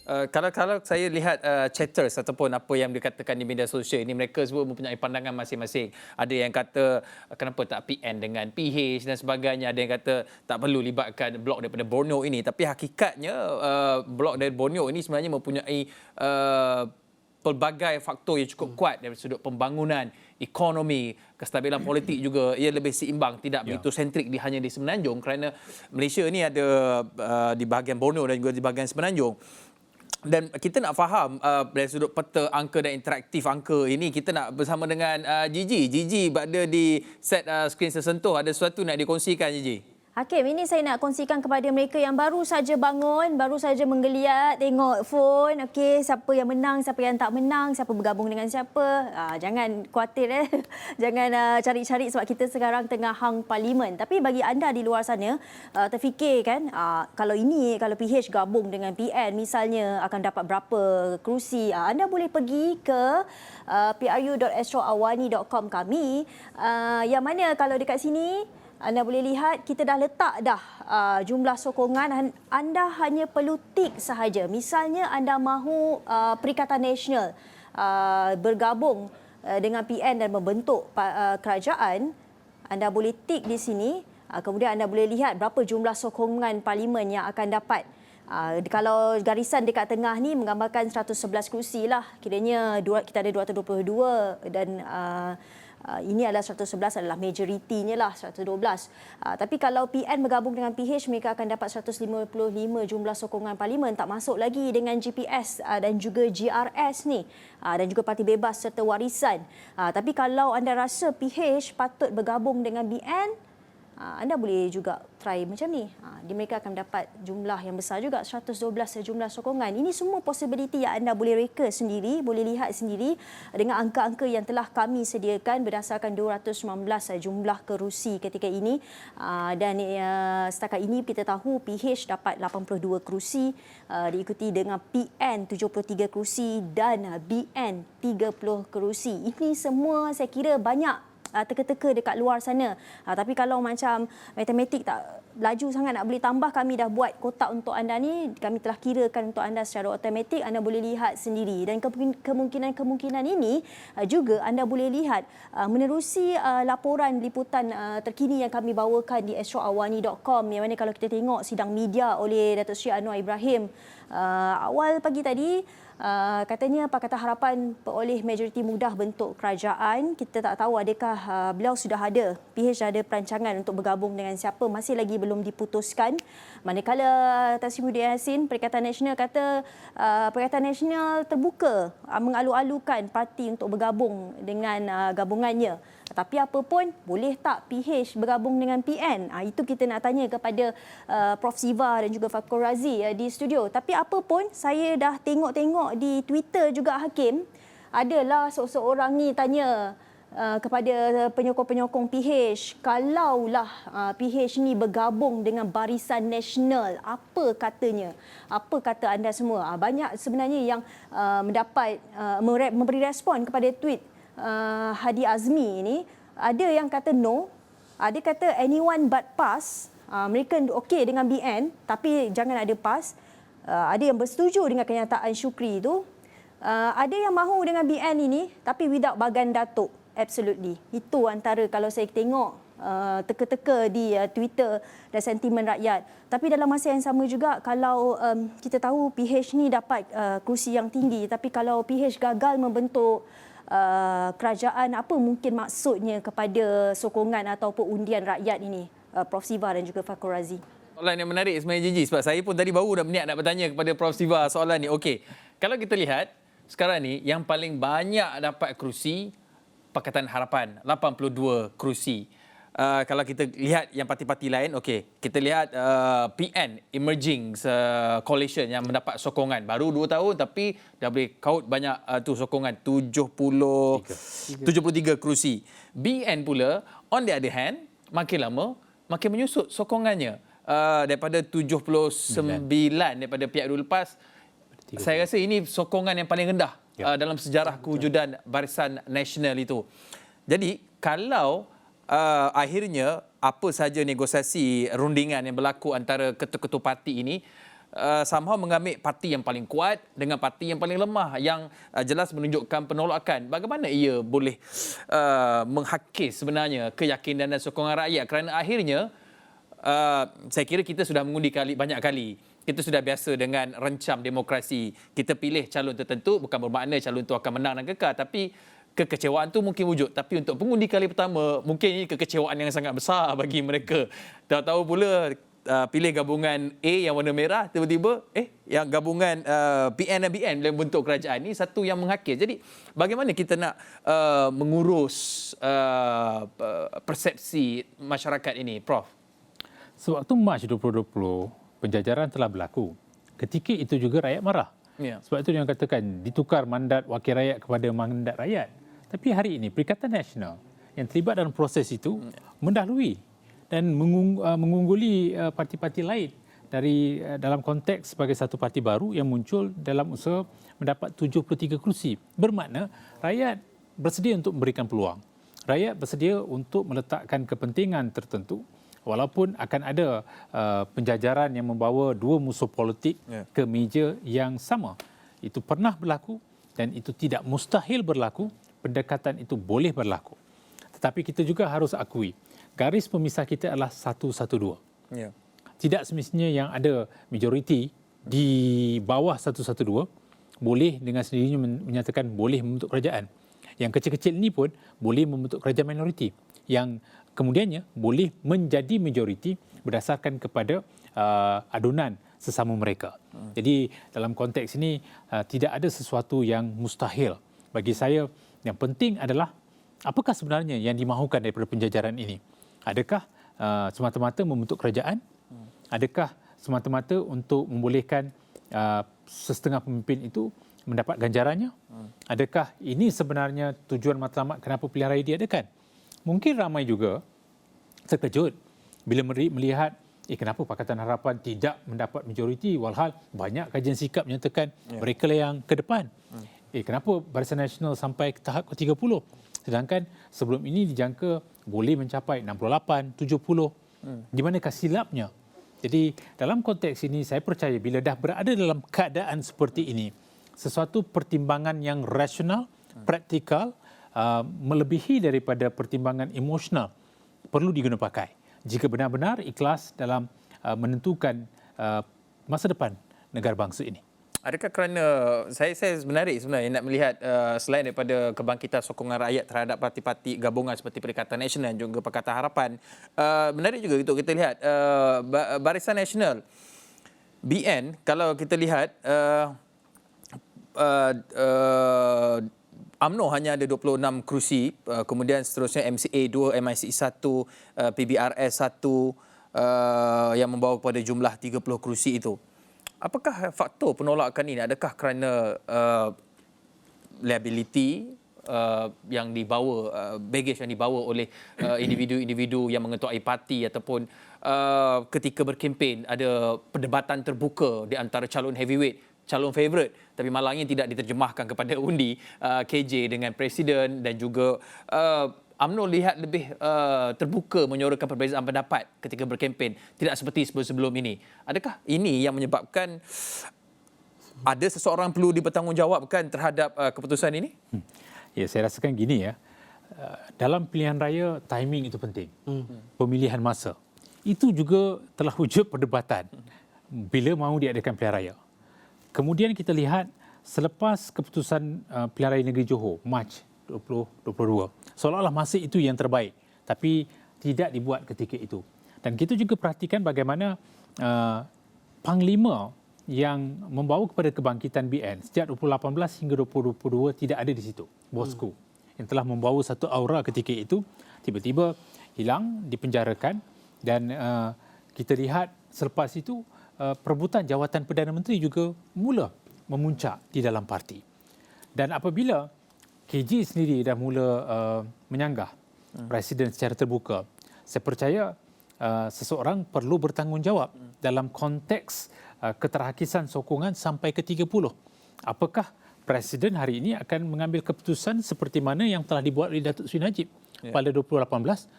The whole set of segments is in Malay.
Kalau saya lihat chatters ataupun apa yang dikatakan di media sosial ini, mereka semua mempunyai pandangan masing-masing. Ada yang kata kenapa tak PN dengan PH dan sebagainya. Ada yang kata tak perlu libatkan blok daripada Borneo ini. Tapi hakikatnya blok dari Borneo ini sebenarnya mempunyai pelbagai faktor yang cukup kuat dari sudut pembangunan, ekonomi, kestabilan politik juga. Ia lebih seimbang, tidak begitu sentrik hanya di Semenanjung, kerana Malaysia ni ada di bahagian Borneo dan juga di bahagian Semenanjung. Dan kita nak faham dari sudut peta angka dan interaktif angka ini, kita nak bersama dengan Gigi. Gigi berada di set skrin sesentuh. Ada sesuatu nak dikongsikan, Gigi? Hakim, ini saya nak kongsikan kepada mereka yang baru saja bangun, baru saja menggeliat, tengok phone. Okey, siapa yang menang, siapa yang tak menang, siapa bergabung dengan siapa. Jangan khawatir. Jangan cari-cari sebab kita sekarang tengah hang parlimen. Tapi bagi anda di luar sana, terfikir kan, kalau PH gabung dengan PN misalnya akan dapat berapa kerusi. Anda boleh pergi ke pru.astroawani.com kami. Yang mana kalau dekat sini, anda boleh lihat kita dah letak jumlah sokongan. Anda hanya perlu tik sahaja. Misalnya anda mahu Perikatan Nasional bergabung dengan PN dan membentuk kerajaan, anda boleh tik di sini. Kemudian anda boleh lihat berapa jumlah sokongan parlimen yang akan dapat. Kalau garisan dekat tengah ni menggambarkan 111 kerusi lah. Kiranya kita ada 222 dan ini adalah 111 adalah majoritinya lah 112. Tapi kalau PN bergabung dengan PH, mereka akan dapat 155 jumlah sokongan parlimen, tak masuk lagi dengan GPS dan juga GRS ni dan juga Parti Bebas serta Warisan. Tapi kalau anda rasa PH patut bergabung dengan BN, anda boleh juga try macam ni. Mereka akan dapat jumlah yang besar juga, 112 jumlah sokongan. Ini semua possibility yang anda boleh reka sendiri, boleh lihat sendiri dengan angka-angka yang telah kami sediakan berdasarkan 219 jumlah kerusi ketika ini. Dan setakat ini kita tahu PH dapat 82 kerusi, diikuti dengan PN 73 kerusi dan BN 30 kerusi. Ini semua saya kira banyak teka-teka dekat luar sana. Tapi kalau macam matematik tak laju sangat nak boleh tambah, kami dah buat kotak untuk anda ni. Kami telah kirakan untuk anda secara automatik. Anda boleh lihat sendiri. Dan kemungkinan ini juga anda boleh lihat menerusi laporan liputan terkini yang kami bawakan di astroawani.com. Yang mana kalau kita tengok sidang media oleh Datuk Seri Anwar Ibrahim awal pagi tadi, katanya Pakatan Harapan peroleh majoriti mudah bentuk kerajaan. Kita tak tahu adakah beliau sudah ada, PH ada perancangan untuk bergabung dengan siapa, masih lagi belum diputuskan. Manakala Tan Sri Muhyiddin Yassin, Perikatan Nasional kata Perikatan Nasional terbuka mengalu-alukan parti untuk bergabung dengan gabungannya. Tapi apa pun, boleh tak PH bergabung dengan PN? Itu kita nak tanya kepada Prof. Siva dan juga Fakhur Razi di studio. Tapi apa pun, saya dah tengok-tengok di Twitter juga, Hakim. Adalah seorang ni tanya kepada penyokong-penyokong PH, kalaulah PH ni bergabung dengan Barisan Nasional, apa katanya? Apa kata anda semua? Banyak sebenarnya yang memberi respon kepada tweet Hadi Azmi ini. Ada yang kata no, ada kata anyone but pass. Mereka okey dengan BN tapi jangan ada pass. Ada yang bersetuju dengan kenyataan Shukri itu. Ada yang mahu dengan BN ini tapi without Bagan Datuk. Absolutely. Itu antara kalau saya tengok teka-teka di Twitter dan sentimen rakyat. Tapi dalam masa yang sama juga, kalau kita tahu PH ni dapat kerusi yang tinggi, tapi kalau PH gagal membentuk kerajaan, apa mungkin maksudnya kepada sokongan ataupun undian rakyat ini, Prof. Siva dan juga Fakhur Razi? Soalan yang menarik sebenarnya, Gigi, sebab saya pun tadi baru dah berniat nak bertanya kepada Prof. Siva soalan ni. Okey, kalau kita lihat sekarang ni yang paling banyak dapat kerusi Pakatan Harapan, 82 kerusi. Kalau kita lihat yang parti-parti lain, okey, kita lihat PN Emerging Coalition yang mendapat sokongan baru 2 tahun tapi dah boleh kaut banyak tu sokongan, 73 kerusi. BN pula on the other hand makin lama makin menyusut sokongannya, daripada 79 daripada pihak dulu lepas. Saya rasa ini sokongan yang paling rendah dalam sejarah kewujudan Barisan Nasional itu. Jadi kalau akhirnya apa sahaja negosiasi rundingan yang berlaku antara ketua-ketua parti ini somehow mengambil parti yang paling kuat dengan parti yang paling lemah yang jelas menunjukkan penolakan. Bagaimana ia boleh menghakis sebenarnya keyakinan dan sokongan rakyat, kerana akhirnya saya kira kita sudah mengundi banyak kali. Kita sudah biasa dengan rencam demokrasi. Kita pilih calon tertentu bukan bermakna calon itu akan menang dan kekal, tapi kekecewaan tu mungkin wujud. Tapi untuk pengundi kali pertama, mungkin ini kekecewaan yang sangat besar bagi mereka. Tahu-tahu pula pilih gabungan A yang warna merah, tiba-tiba yang gabungan PN dan BN dalam bentuk kerajaan ni satu yang menghakis. Jadi bagaimana kita nak mengurus persepsi masyarakat ini, Prof? Sewaktu Mac 2020, penjajaran telah berlaku. Ketika itu juga rakyat marah. Ya. Sebab itu yang katakan ditukar mandat wakil rakyat kepada mandat rakyat. Tapi hari ini Perikatan Nasional yang terlibat dalam proses itu mendahului dan mengungguli parti-parti lain dari dalam konteks sebagai satu parti baru yang muncul dalam usaha mendapat 73 kerusi. Bermakna rakyat bersedia untuk memberikan peluang. Rakyat bersedia untuk meletakkan kepentingan tertentu walaupun akan ada penjajaran yang membawa dua musuh politik ke meja yang sama. Itu pernah berlaku dan itu tidak mustahil berlaku. Pendekatan itu boleh berlaku. Tetapi kita juga harus akui, garis pemisah kita adalah 112. Ya. Tidak semestinya yang ada majoriti di bawah 112 boleh dengan sendirinya menyatakan boleh membentuk kerajaan. Yang kecil-kecil ini pun boleh membentuk kerajaan minoriti. Yang kemudiannya boleh menjadi majoriti berdasarkan kepada adunan sesama mereka. Jadi dalam konteks ini tidak ada sesuatu yang mustahil. Bagi saya yang penting adalah apakah sebenarnya yang dimahukan daripada penjajaran ini. Adakah semata-mata membentuk kerajaan? Adakah semata-mata untuk membolehkan sesetengah pemimpin itu mendapat ganjarannya? Adakah ini sebenarnya tujuan matlamat kenapa pilihan raya diadakan? Mungkin ramai juga terkejut bila melihat kenapa Pakatan Harapan tidak mendapat majoriti walhal banyak kajian sikap menyatakan mereka lah yang ke depan. Kenapa Barisan Nasional sampai ke tahap ke-30 sedangkan sebelum ini dijangka boleh mencapai 68, 70. Di manakah silapnya? Jadi dalam konteks ini saya percaya bila dah berada dalam keadaan seperti ini, sesuatu pertimbangan yang rasional, praktikal, melebihi daripada pertimbangan emosional perlu digunakan pakai jika benar-benar ikhlas dalam menentukan masa depan negara bangsa ini. Adakah kerana saya menarik sebenarnya nak melihat selain daripada kebangkitan sokongan rakyat terhadap parti-parti gabungan seperti Perikatan Nasional dan juga Pakatan Harapan, menarik juga untuk kita lihat Barisan Nasional BN, kalau kita lihat UMNO hanya ada 26 kerusi, kemudian seterusnya MCA 2, MIC 1, PBRS 1 yang membawa kepada jumlah 30 kerusi itu. Apakah faktor penolakan ini? Adakah kerana liability yang dibawa, baggage yang dibawa oleh individu-individu yang mengetuai parti ataupun ketika berkempen ada perdebatan terbuka di antara calon heavyweight, calon favourite, tapi malangnya tidak diterjemahkan kepada undi KJ dengan presiden dan juga UMNO lihat lebih terbuka menyuarakan perbezaan pendapat ketika berkempen, tidak seperti sebelum ini. Adakah ini yang menyebabkan ada seseorang perlu dipertanggungjawabkan terhadap keputusan ini? Ya, saya rasakan gini ya. Dalam pilihan raya, timing itu penting. Pemilihan masa. Itu juga telah wujud perdebatan bila mahu diadakan pilihan raya. Kemudian kita lihat selepas keputusan pilihan raya negeri Johor, Mac 2022, seolah-olah masa itu yang terbaik, tapi tidak dibuat ketika itu. Dan kita juga perhatikan bagaimana Panglima yang membawa kepada kebangkitan BN sejak 2018 hingga 2022 tidak ada di situ. Bosku yang telah membawa satu aura ketika itu tiba-tiba hilang, dipenjarakan dan kita lihat selepas itu perebutan jawatan Perdana Menteri juga mula memuncak di dalam parti. Dan apabila KJ sendiri dah mula menyanggah presiden secara terbuka, saya percaya seseorang perlu bertanggungjawab dalam konteks keterhakisan sokongan sampai ke 30. Apakah presiden hari ini akan mengambil keputusan seperti mana yang telah dibuat oleh Datuk Seri Najib pada 2018,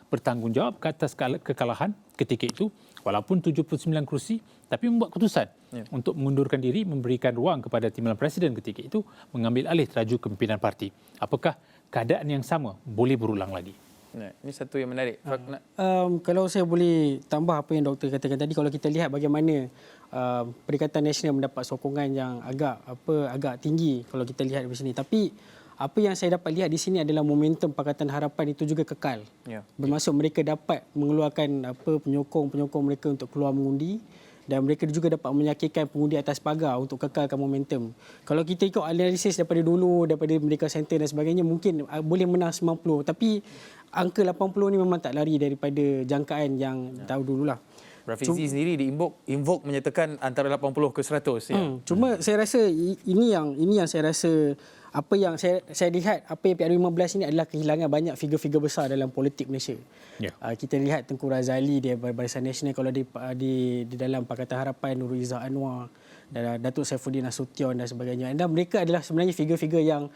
bertanggungjawab ke atas kekalahan ketika itu, Walaupun 79 kerusi, tapi membuat keputusan untuk mengundurkan diri, memberikan ruang kepada Timbalan Presiden ketika itu mengambil alih teraju kepimpinan parti. Apakah keadaan yang sama boleh berulang lagi? Nah, ini satu yang menarik. Kalau saya boleh tambah apa yang doktor katakan tadi, kalau kita lihat bagaimana Perikatan Nasional mendapat sokongan yang agak tinggi kalau kita lihat di sini. Tapi apa yang saya dapat lihat di sini adalah momentum Pakatan Harapan itu juga kekal. Bermaksud mereka dapat mengeluarkan penyokong-penyokong mereka untuk keluar mengundi, dan mereka juga dapat menyakitkan pengundi atas pagar untuk kekalkan momentum. Kalau kita ikut analisis daripada dulu, daripada Merdeka Center dan sebagainya, mungkin boleh menang 90. Tapi angka 80 ni memang tak lari daripada jangkaan yang tahu dululah. Rafizi sendiri invoke menyatakan antara 80 ke 100. Cuma saya rasa ini yang saya rasa apa yang saya lihat apa yang PRU15 ini adalah kehilangan banyak figure-figure besar dalam politik Malaysia. Kita lihat Tengku Razali dia Barisan Nasional, kalau di dalam Pakatan Harapan Nurul Izzah Anwar, dan Datuk Saifuddin Nasution dan sebagainya. Dan mereka adalah sebenarnya figure-figure yang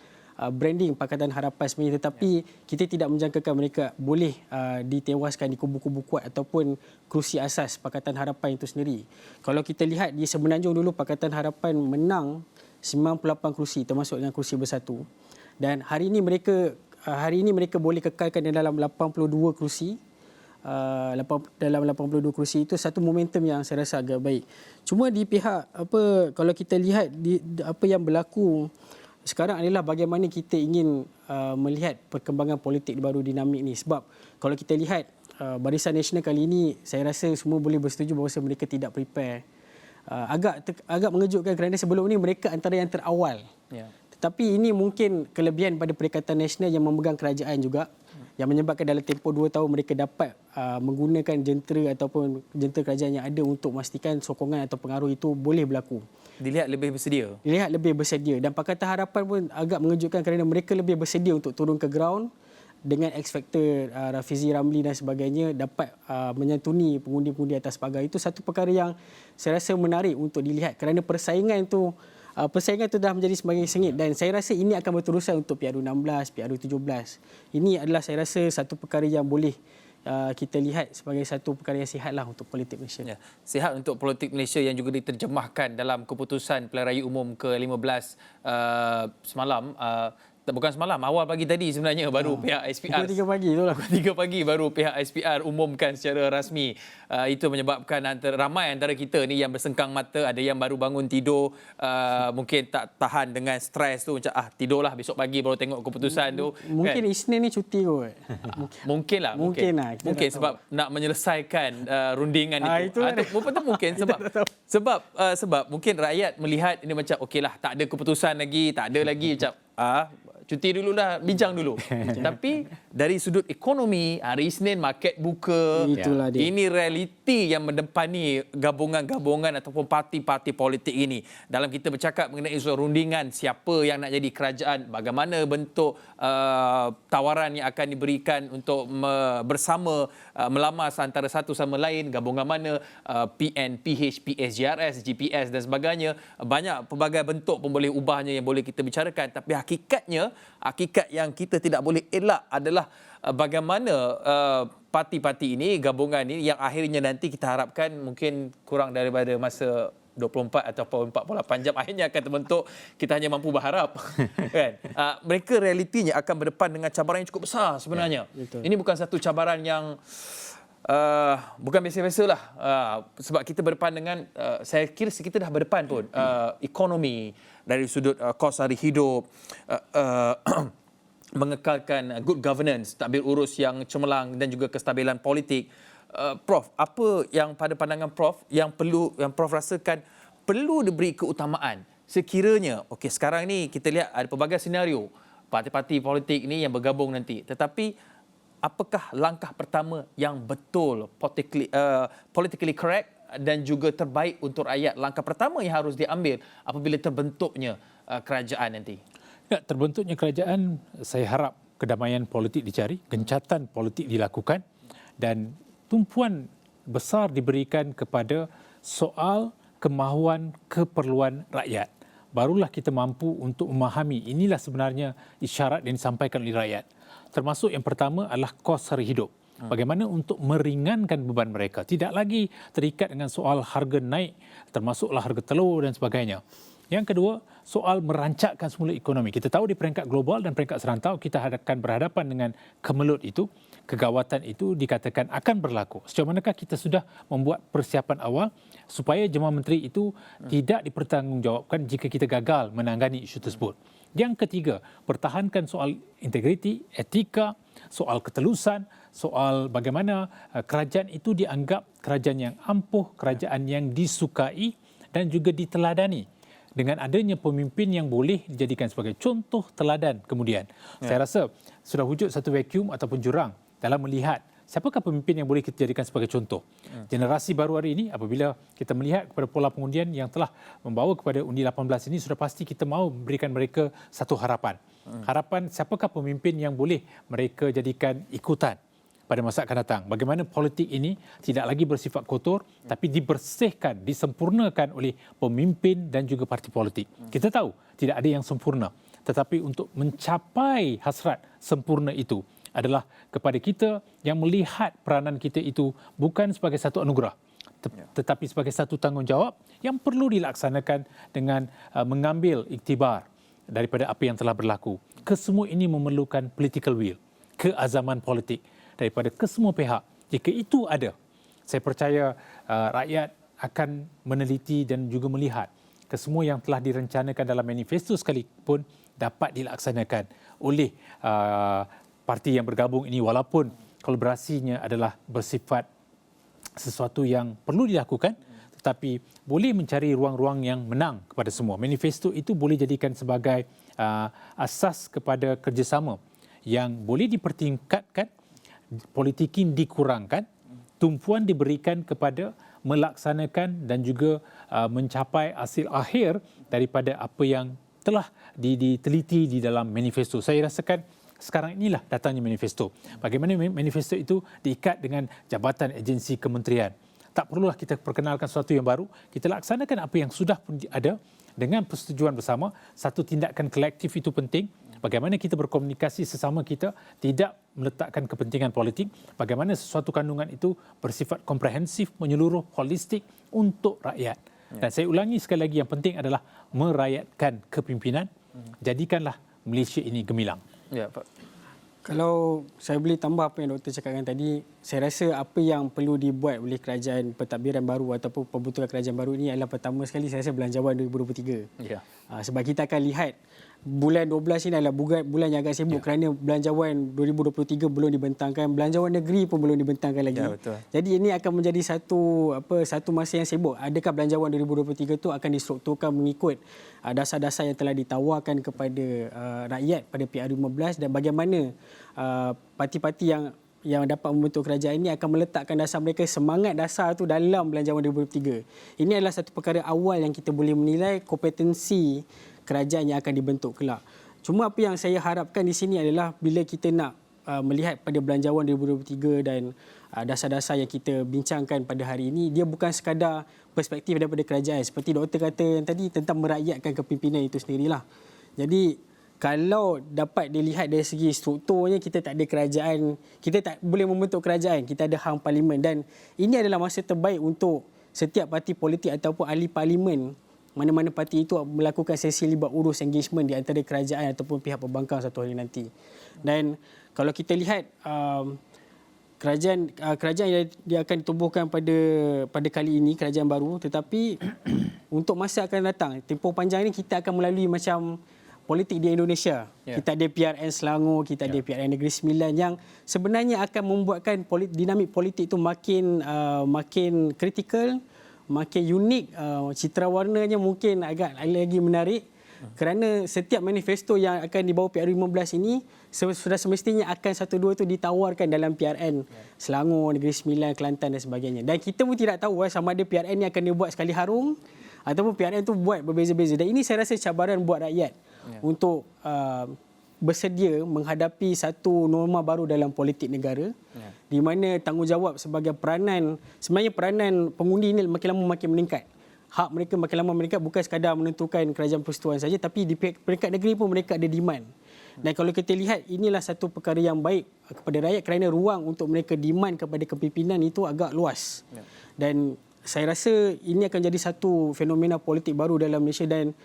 branding Pakatan Harapan sebenarnya, tetapi kita tidak menjangkakan mereka boleh ditewaskan di kubu-kubu kuat ataupun kerusi asas Pakatan Harapan itu sendiri. Kalau kita lihat di Semenanjung dulu, Pakatan Harapan menang 98 kerusi termasuk dengan kerusi bersatu. Dan hari ini mereka boleh kekalkan dalam 82 kerusi. Dalam 82 kerusi itu satu momentum yang saya rasa agak baik. Cuma di pihak kalau kita lihat apa yang berlaku sekarang adalah bagaimana kita ingin melihat perkembangan politik baru dinamik ni. Sebab kalau kita lihat Barisan Nasional kali ini, saya rasa semua boleh bersetuju bahawa mereka tidak prepare. Agak mengejutkan kerana sebelum ini mereka antara yang terawal. Tetapi ini mungkin kelebihan pada Perikatan Nasional yang memegang kerajaan juga, yang menyebabkan dalam tempoh 2 tahun mereka dapat menggunakan jentera ataupun jentera kerajaan yang ada untuk memastikan sokongan atau pengaruh itu boleh berlaku. Dilihat lebih bersedia. Dan Pakatan Harapan pun agak mengejutkan kerana mereka lebih bersedia untuk turun ke ground dengan X Factor Rafizi Ramli dan sebagainya dapat menyantuni pengundi-pengundi atas pagar. Itu satu perkara yang saya rasa menarik untuk dilihat kerana persaingan itu dah menjadi semakin sengit, dan saya rasa ini akan berterusan untuk PRU16, PRU17. Ini adalah saya rasa satu perkara yang boleh kita lihat sebagai satu perkara yang sihatlah untuk politik Malaysia. Sihat untuk politik Malaysia yang juga diterjemahkan dalam keputusan Pilihan Raya Umum ke-15 semalam. Bukan semalam, awal pagi tadi sebenarnya baru pihak SPR. Pukul 3 pagi itulah. Pukul 3 pagi baru pihak SPR umumkan secara rasmi. Itu menyebabkan ramai antara kita ni yang bersengkang mata, ada yang baru bangun tidur, mungkin tak tahan dengan stres tu, macam tidurlah besok pagi baru tengok keputusan tu. Mungkin kan? Isnin ni cuti kot. Mungkin sebab nak menyelesaikan rundingan itu. Betul mungkin sebab mungkin rakyat melihat ini macam okeylah, tak ada keputusan lagi, tak ada lagi macam cuti dululah, bincang dulu. Tapi dari sudut ekonomi, hari Isnin market buka. Itulah dia. Ini realiti yang mendepani gabungan-gabungan ataupun parti-parti politik ini. Dalam kita bercakap mengenai soal rundingan, siapa yang nak jadi kerajaan, bagaimana bentuk tawaran yang akan diberikan untuk bersama melamas antara satu sama lain, gabungan mana, PN, PH, PS, GRS, GPS dan sebagainya. Banyak pelbagai bentuk pun boleh ubahnya yang boleh kita bicarakan. Tapi hakikat yang kita tidak boleh elak adalah bagaimana parti-parti ini, gabungan ini yang akhirnya nanti kita harapkan mungkin kurang daripada masa 24 ataupun 48 jam akhirnya akan terbentuk. Kita hanya mampu berharap. Kan? Mereka realitinya akan berdepan dengan cabaran yang cukup besar sebenarnya. Ini bukan satu cabaran yang bukan biasa-biasalah. Sebab kita berdepan dengan, saya kira kita dah berdepan pun, ekonomi, dari sudut kos hari hidup, mengekalkan good governance, tadbir urus yang cemerlang dan juga kestabilan politik. Prof, apa yang pada pandangan Prof yang Prof rasakan perlu diberi keutamaan sekiranya sekarang ni kita lihat ada pelbagai senario parti-parti politik ni yang bergabung nanti, tetapi apakah langkah pertama yang betul politically correct dan juga terbaik untuk rakyat? Langkah pertama yang harus diambil apabila terbentuknya kerajaan nanti. Terbentuknya kerajaan, saya harap kedamaian politik dicari, gencatan politik dilakukan dan tumpuan besar diberikan kepada soal kemahuan keperluan rakyat. Barulah kita mampu untuk memahami inilah sebenarnya isyarat yang disampaikan oleh rakyat. Termasuk yang pertama adalah kos hari hidup. Bagaimana untuk meringankan beban mereka. Tidak lagi terikat dengan soal harga naik, termasuklah harga telur dan sebagainya. Yang kedua, soal merancakkan semula ekonomi. Kita tahu di peringkat global dan peringkat serantau kita akan berhadapan dengan kemelut itu. Kegawatan itu dikatakan akan berlaku. Sejauh manakah kita sudah membuat persiapan awal supaya jemaah menteri itu tidak dipertanggungjawabkan jika kita gagal menangani isu tersebut. Yang ketiga, pertahankan soal integriti, etika, soal ketelusan, soal bagaimana kerajaan itu dianggap kerajaan yang ampuh, kerajaan yang disukai dan juga diteladani. Dengan adanya pemimpin yang boleh dijadikan sebagai contoh teladan kemudian. Saya rasa sudah wujud satu vacuum ataupun jurang dalam melihat siapakah pemimpin yang boleh kita jadikan sebagai contoh. Generasi baru hari ini, apabila kita melihat kepada pola pengundian yang telah membawa kepada undi 18 ini, sudah pasti kita mahu memberikan mereka satu harapan. Harapan siapakah pemimpin yang boleh mereka jadikan ikutan pada masa akan datang. Bagaimana politik ini tidak lagi bersifat kotor, tapi dibersihkan, disempurnakan oleh pemimpin dan juga parti politik. Kita tahu tidak ada yang sempurna. Tetapi untuk mencapai hasrat sempurna itu adalah kepada kita yang melihat peranan kita itu bukan sebagai satu anugerah, tetapi sebagai satu tanggungjawab yang perlu dilaksanakan dengan mengambil iktibar daripada apa yang telah berlaku. Kesemua ini memerlukan political will, keazaman politik daripada kesemua pihak. Jika itu ada, saya percaya rakyat akan meneliti dan juga melihat kesemua yang telah direncanakan dalam manifesto sekalipun dapat dilaksanakan oleh parti yang bergabung ini, walaupun kolaborasinya adalah bersifat sesuatu yang perlu dilakukan, tetapi boleh mencari ruang-ruang yang menang kepada semua. Manifesto itu boleh jadikan sebagai asas kepada kerjasama yang boleh dipertingkatkan, politikin dikurangkan, tumpuan diberikan kepada melaksanakan dan juga mencapai hasil akhir daripada apa yang telah diteliti di dalam manifesto. Saya rasakan sekarang inilah datangnya manifesto. Bagaimana manifesto itu diikat dengan jabatan agensi kementerian. Tak perlulah kita perkenalkan sesuatu yang baru. Kita laksanakan apa yang sudah pun ada dengan persetujuan bersama. Satu tindakan kolektif itu penting. Bagaimana kita berkomunikasi sesama kita, tidak meletakkan kepentingan politik. Bagaimana sesuatu kandungan itu bersifat komprehensif, menyeluruh, holistik untuk rakyat. Dan saya ulangi sekali lagi, yang penting adalah merakyatkan kepimpinan. Jadikanlah Malaysia ini gemilang. Ya, Pak. Kalau saya boleh tambah apa yang Doktor cakapkan tadi, saya rasa apa yang perlu dibuat oleh kerajaan pentadbiran baru ataupun pembentukan kerajaan baru ini adalah pertama sekali saya rasa Belanjawan 2023. Ya. Sebab kita akan lihat bulan 12 ini adalah bulan yang agak sibuk kerana Belanjawan 2023 belum dibentangkan, Belanjawan negeri pun belum dibentangkan lagi. Ya, betul. Jadi ini akan menjadi satu masa yang sibuk. Adakah Belanjawan 2023 itu akan distrukturkan mengikut dasar-dasar yang telah ditawarkan kepada rakyat pada PR15 dan bagaimana parti-parti yang dapat membentuk kerajaan ini akan meletakkan dasar mereka, semangat dasar itu dalam Belanjawan 2023. Ini adalah satu perkara awal yang kita boleh menilai kompetensi kerajaan yang akan dibentuk kelak. Cuma apa yang saya harapkan di sini adalah bila kita nak melihat pada Belanjawan 2023 dan dasar-dasar yang kita bincangkan pada hari ini, dia bukan sekadar perspektif daripada kerajaan. Seperti doktor kata yang tadi tentang merakyatkan kepimpinan itu sendirilah. Jadi kalau dapat dilihat dari segi strukturnya, kita tak ada kerajaan, kita tak boleh membentuk kerajaan, kita ada hang parlimen dan ini adalah masa terbaik untuk setiap parti politik ataupun ahli parlimen mana-mana parti itu melakukan sesi libat urus engagement di antara kerajaan ataupun pihak pembangkang satu hari nanti. Dan kalau kita lihat kerajaan yang dia akan ditubuhkan pada kali ini, kerajaan baru, tetapi untuk masa akan datang, tempoh panjang ini kita akan melalui macam politik di Indonesia. Yeah. Kita ada PRN Selangor, kita ada PRN Negeri Sembilan yang sebenarnya akan membuatkan dinamik politik itu makin kritikal, makin unik, citra warnanya mungkin agak lagi menarik kerana setiap manifesto yang akan dibawa PR15 ini sudah semestinya akan satu dua itu ditawarkan dalam PRN Selangor, Negeri Sembilan, Kelantan dan sebagainya. Dan kita pun tidak tahu sama ada PRN yang akan dibuat sekali harung ataupun PRN itu buat berbeza-beza. Dan ini saya rasa cabaran buat rakyat untuk bersedia menghadapi satu norma baru dalam politik negara di mana tanggungjawab sebagai sebenarnya peranan pengundi ini makin lama makin meningkat. Hak mereka makin lama meningkat, bukan sekadar menentukan kerajaan persekutuan saja, tapi di peringkat negeri pun mereka ada demand. Dan kalau kita lihat, inilah satu perkara yang baik kepada rakyat kerana ruang untuk mereka demand kepada kepimpinan itu agak luas. Dan saya rasa ini akan jadi satu fenomena politik baru dalam Malaysia dan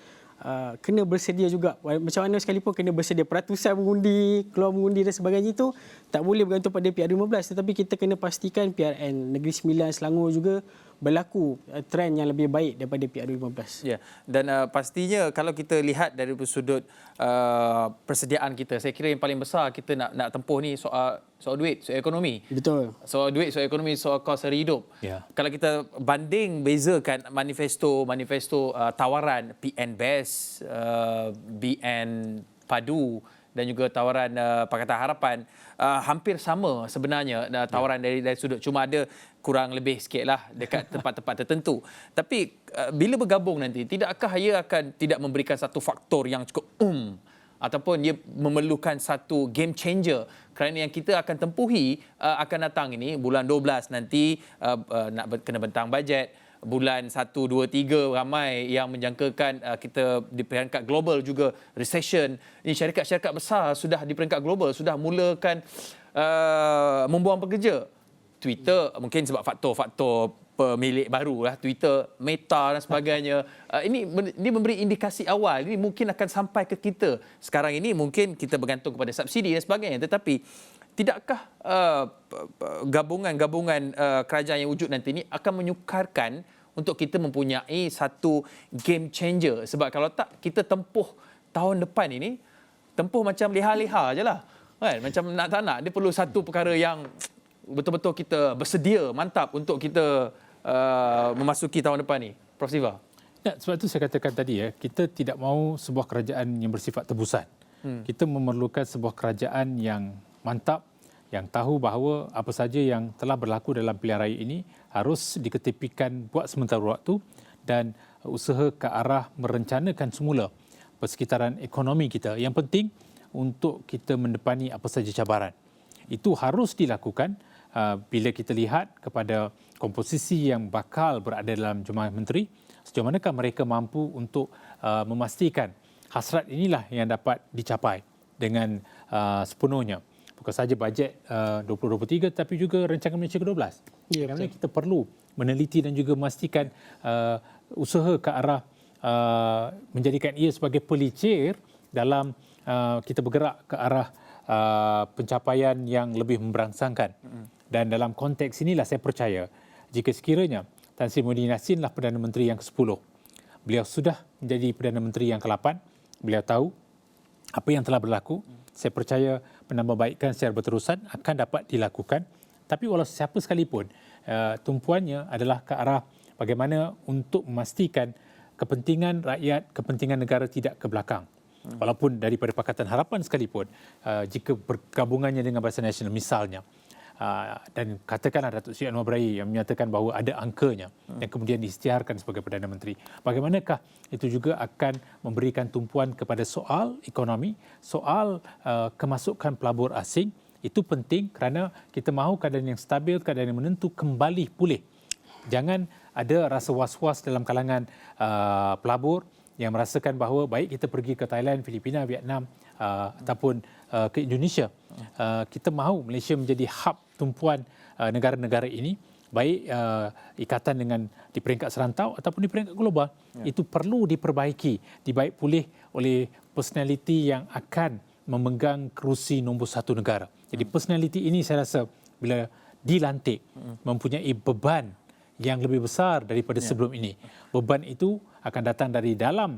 kena bersedia juga. Macam mana sekalipun kena bersedia. Peratusan mengundi, keluar mengundi dan sebagainya itu tak boleh bergantung pada PR15. Tetapi kita kena pastikan PRN Negeri Sembilan Selangor juga berlaku trend yang lebih baik daripada PR15. Ya, dan pastinya kalau kita lihat dari sudut persediaan kita, saya kira yang paling besar kita nak tempuh ni soal duit, soal ekonomi. Betul. Soal duit, soal ekonomi, soal kos hari hidup. Ya. Kalau kita bezakan manifesto tawaran PN Best, BN Padu dan juga tawaran Pakatan Harapan, hampir sama sebenarnya tawaran dari sudut, cuma ada kurang lebih sikitlah dekat tempat-tempat tertentu. Tapi bila bergabung nanti, tidakkah ia akan tidak memberikan satu faktor yang cukup ataupun dia memerlukan satu game changer, kerana yang kita akan tempuhi akan datang ini bulan 12 nanti, nak kena bentang bajet. Bulan 1, 2, 3 ramai yang menjangkakan kita di peringkat global juga recession. Ini syarikat-syarikat besar sudah di peringkat global sudah mulakan membuang pekerja. Twitter mungkin sebab faktor-faktor pemilik baru lah, Twitter, Meta dan sebagainya. Ini memberi indikasi awal. Ini mungkin akan sampai ke kita. Sekarang ini mungkin kita bergantung kepada subsidi dan sebagainya. Tetapi tidakkah gabungan-gabungan kerajaan yang wujud nanti ini akan menyukarkan untuk kita mempunyai satu game changer? Sebab kalau tak, kita tempuh tahun depan ini, tempuh macam leha-leha je lah. Kan? Macam nak tak nak, dia perlu satu perkara yang betul-betul kita bersedia, mantap untuk kita memasuki tahun depan ni. Prof. Siva. Ya, sebab itu saya katakan tadi, kita tidak mahu sebuah kerajaan yang bersifat tebusan. Kita memerlukan sebuah kerajaan yang mantap, yang tahu bahawa apa saja yang telah berlaku dalam pilihan raya ini harus diketepikan buat sementara waktu dan usaha ke arah merencanakan semula persekitaran ekonomi kita. Yang penting untuk kita mendepani apa saja cabaran. Itu harus dilakukan bila kita lihat kepada komposisi yang bakal berada dalam Jemaah Menteri, sejauh manakah mereka mampu untuk memastikan hasrat inilah yang dapat dicapai dengan sepenuhnya. Bukan saja bajet 2023 tapi juga rancangan Malaysia ke-12. Ya, kerana kita perlu meneliti dan juga memastikan usaha ke arah menjadikan ia sebagai pelicir dalam kita bergerak ke arah pencapaian yang lebih memberangsangkan. Dan dalam konteks inilah saya percaya jika sekiranya Tan Sri Muhyiddin Yassinlah Perdana Menteri yang ke-10, beliau sudah menjadi Perdana Menteri yang ke-8, beliau tahu apa yang telah berlaku. Saya percaya penambahbaikan secara berterusan akan dapat dilakukan. Tapi walau siapa sekalipun, tumpuannya adalah ke arah bagaimana untuk memastikan kepentingan rakyat, kepentingan negara tidak ke belakang. Walaupun daripada Pakatan Harapan sekalipun, jika bergabungannya dengan Barisan Nasional misalnya, dan katakanlah Datuk Seri Anwar Ibrahim yang menyatakan bahawa ada angkanya yang kemudian diisytiharkan sebagai Perdana Menteri, bagaimanakah itu juga akan memberikan tumpuan kepada soal ekonomi, soal kemasukan pelabur asing. Itu penting kerana kita mahu keadaan yang stabil, keadaan yang menentu kembali pulih. Jangan ada rasa was-was dalam kalangan pelabur yang merasakan bahawa baik kita pergi ke Thailand, Filipina, Vietnam ataupun ke Indonesia, kita mahu Malaysia menjadi hub tumpuan negara-negara ini, baik ikatan dengan di peringkat serantau ataupun di peringkat global. Itu perlu diperbaiki, dibaik pulih oleh personaliti yang akan memegang kerusi nombor 1 negara. Jadi personaliti ini saya rasa bila dilantik mempunyai beban yang lebih besar daripada sebelum ini. Beban itu akan datang dari dalam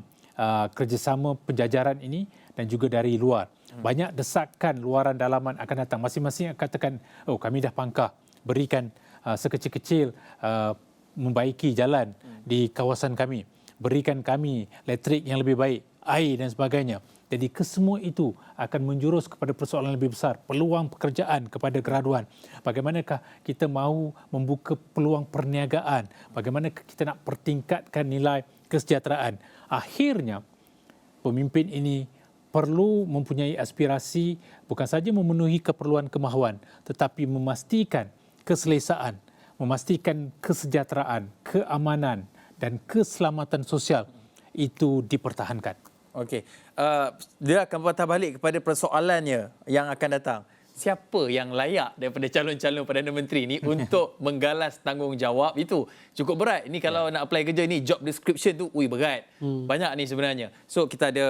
kerjasama penjajaran ini dan juga dari luar. Banyak desakan luaran dalaman akan datang. Masing-masing akan katakan, oh kami dah pangkah, berikan sekecil-kecil membaiki jalan di kawasan kami. Berikan kami elektrik yang lebih baik, air dan sebagainya. Jadi kesemua itu akan menjurus kepada persoalan lebih besar, peluang pekerjaan kepada graduan. Bagaimanakah kita mahu membuka peluang perniagaan? Bagaimanakah kita nak pertingkatkan nilai kesejahteraan? Akhirnya, pemimpin ini perlu mempunyai aspirasi bukan saja memenuhi keperluan kemahuan, tetapi memastikan keselesaan, memastikan kesejahteraan, keamanan dan keselamatan sosial itu dipertahankan. Okey. Dia akan patah balik kepada persoalannya yang akan datang. Siapa yang layak daripada calon-calon Perdana Menteri ni untuk menggalas tanggungjawab itu? Cukup berat. Ini kalau nak apply kerja ni, job description tu, berat. Banyak ni sebenarnya. So kita ada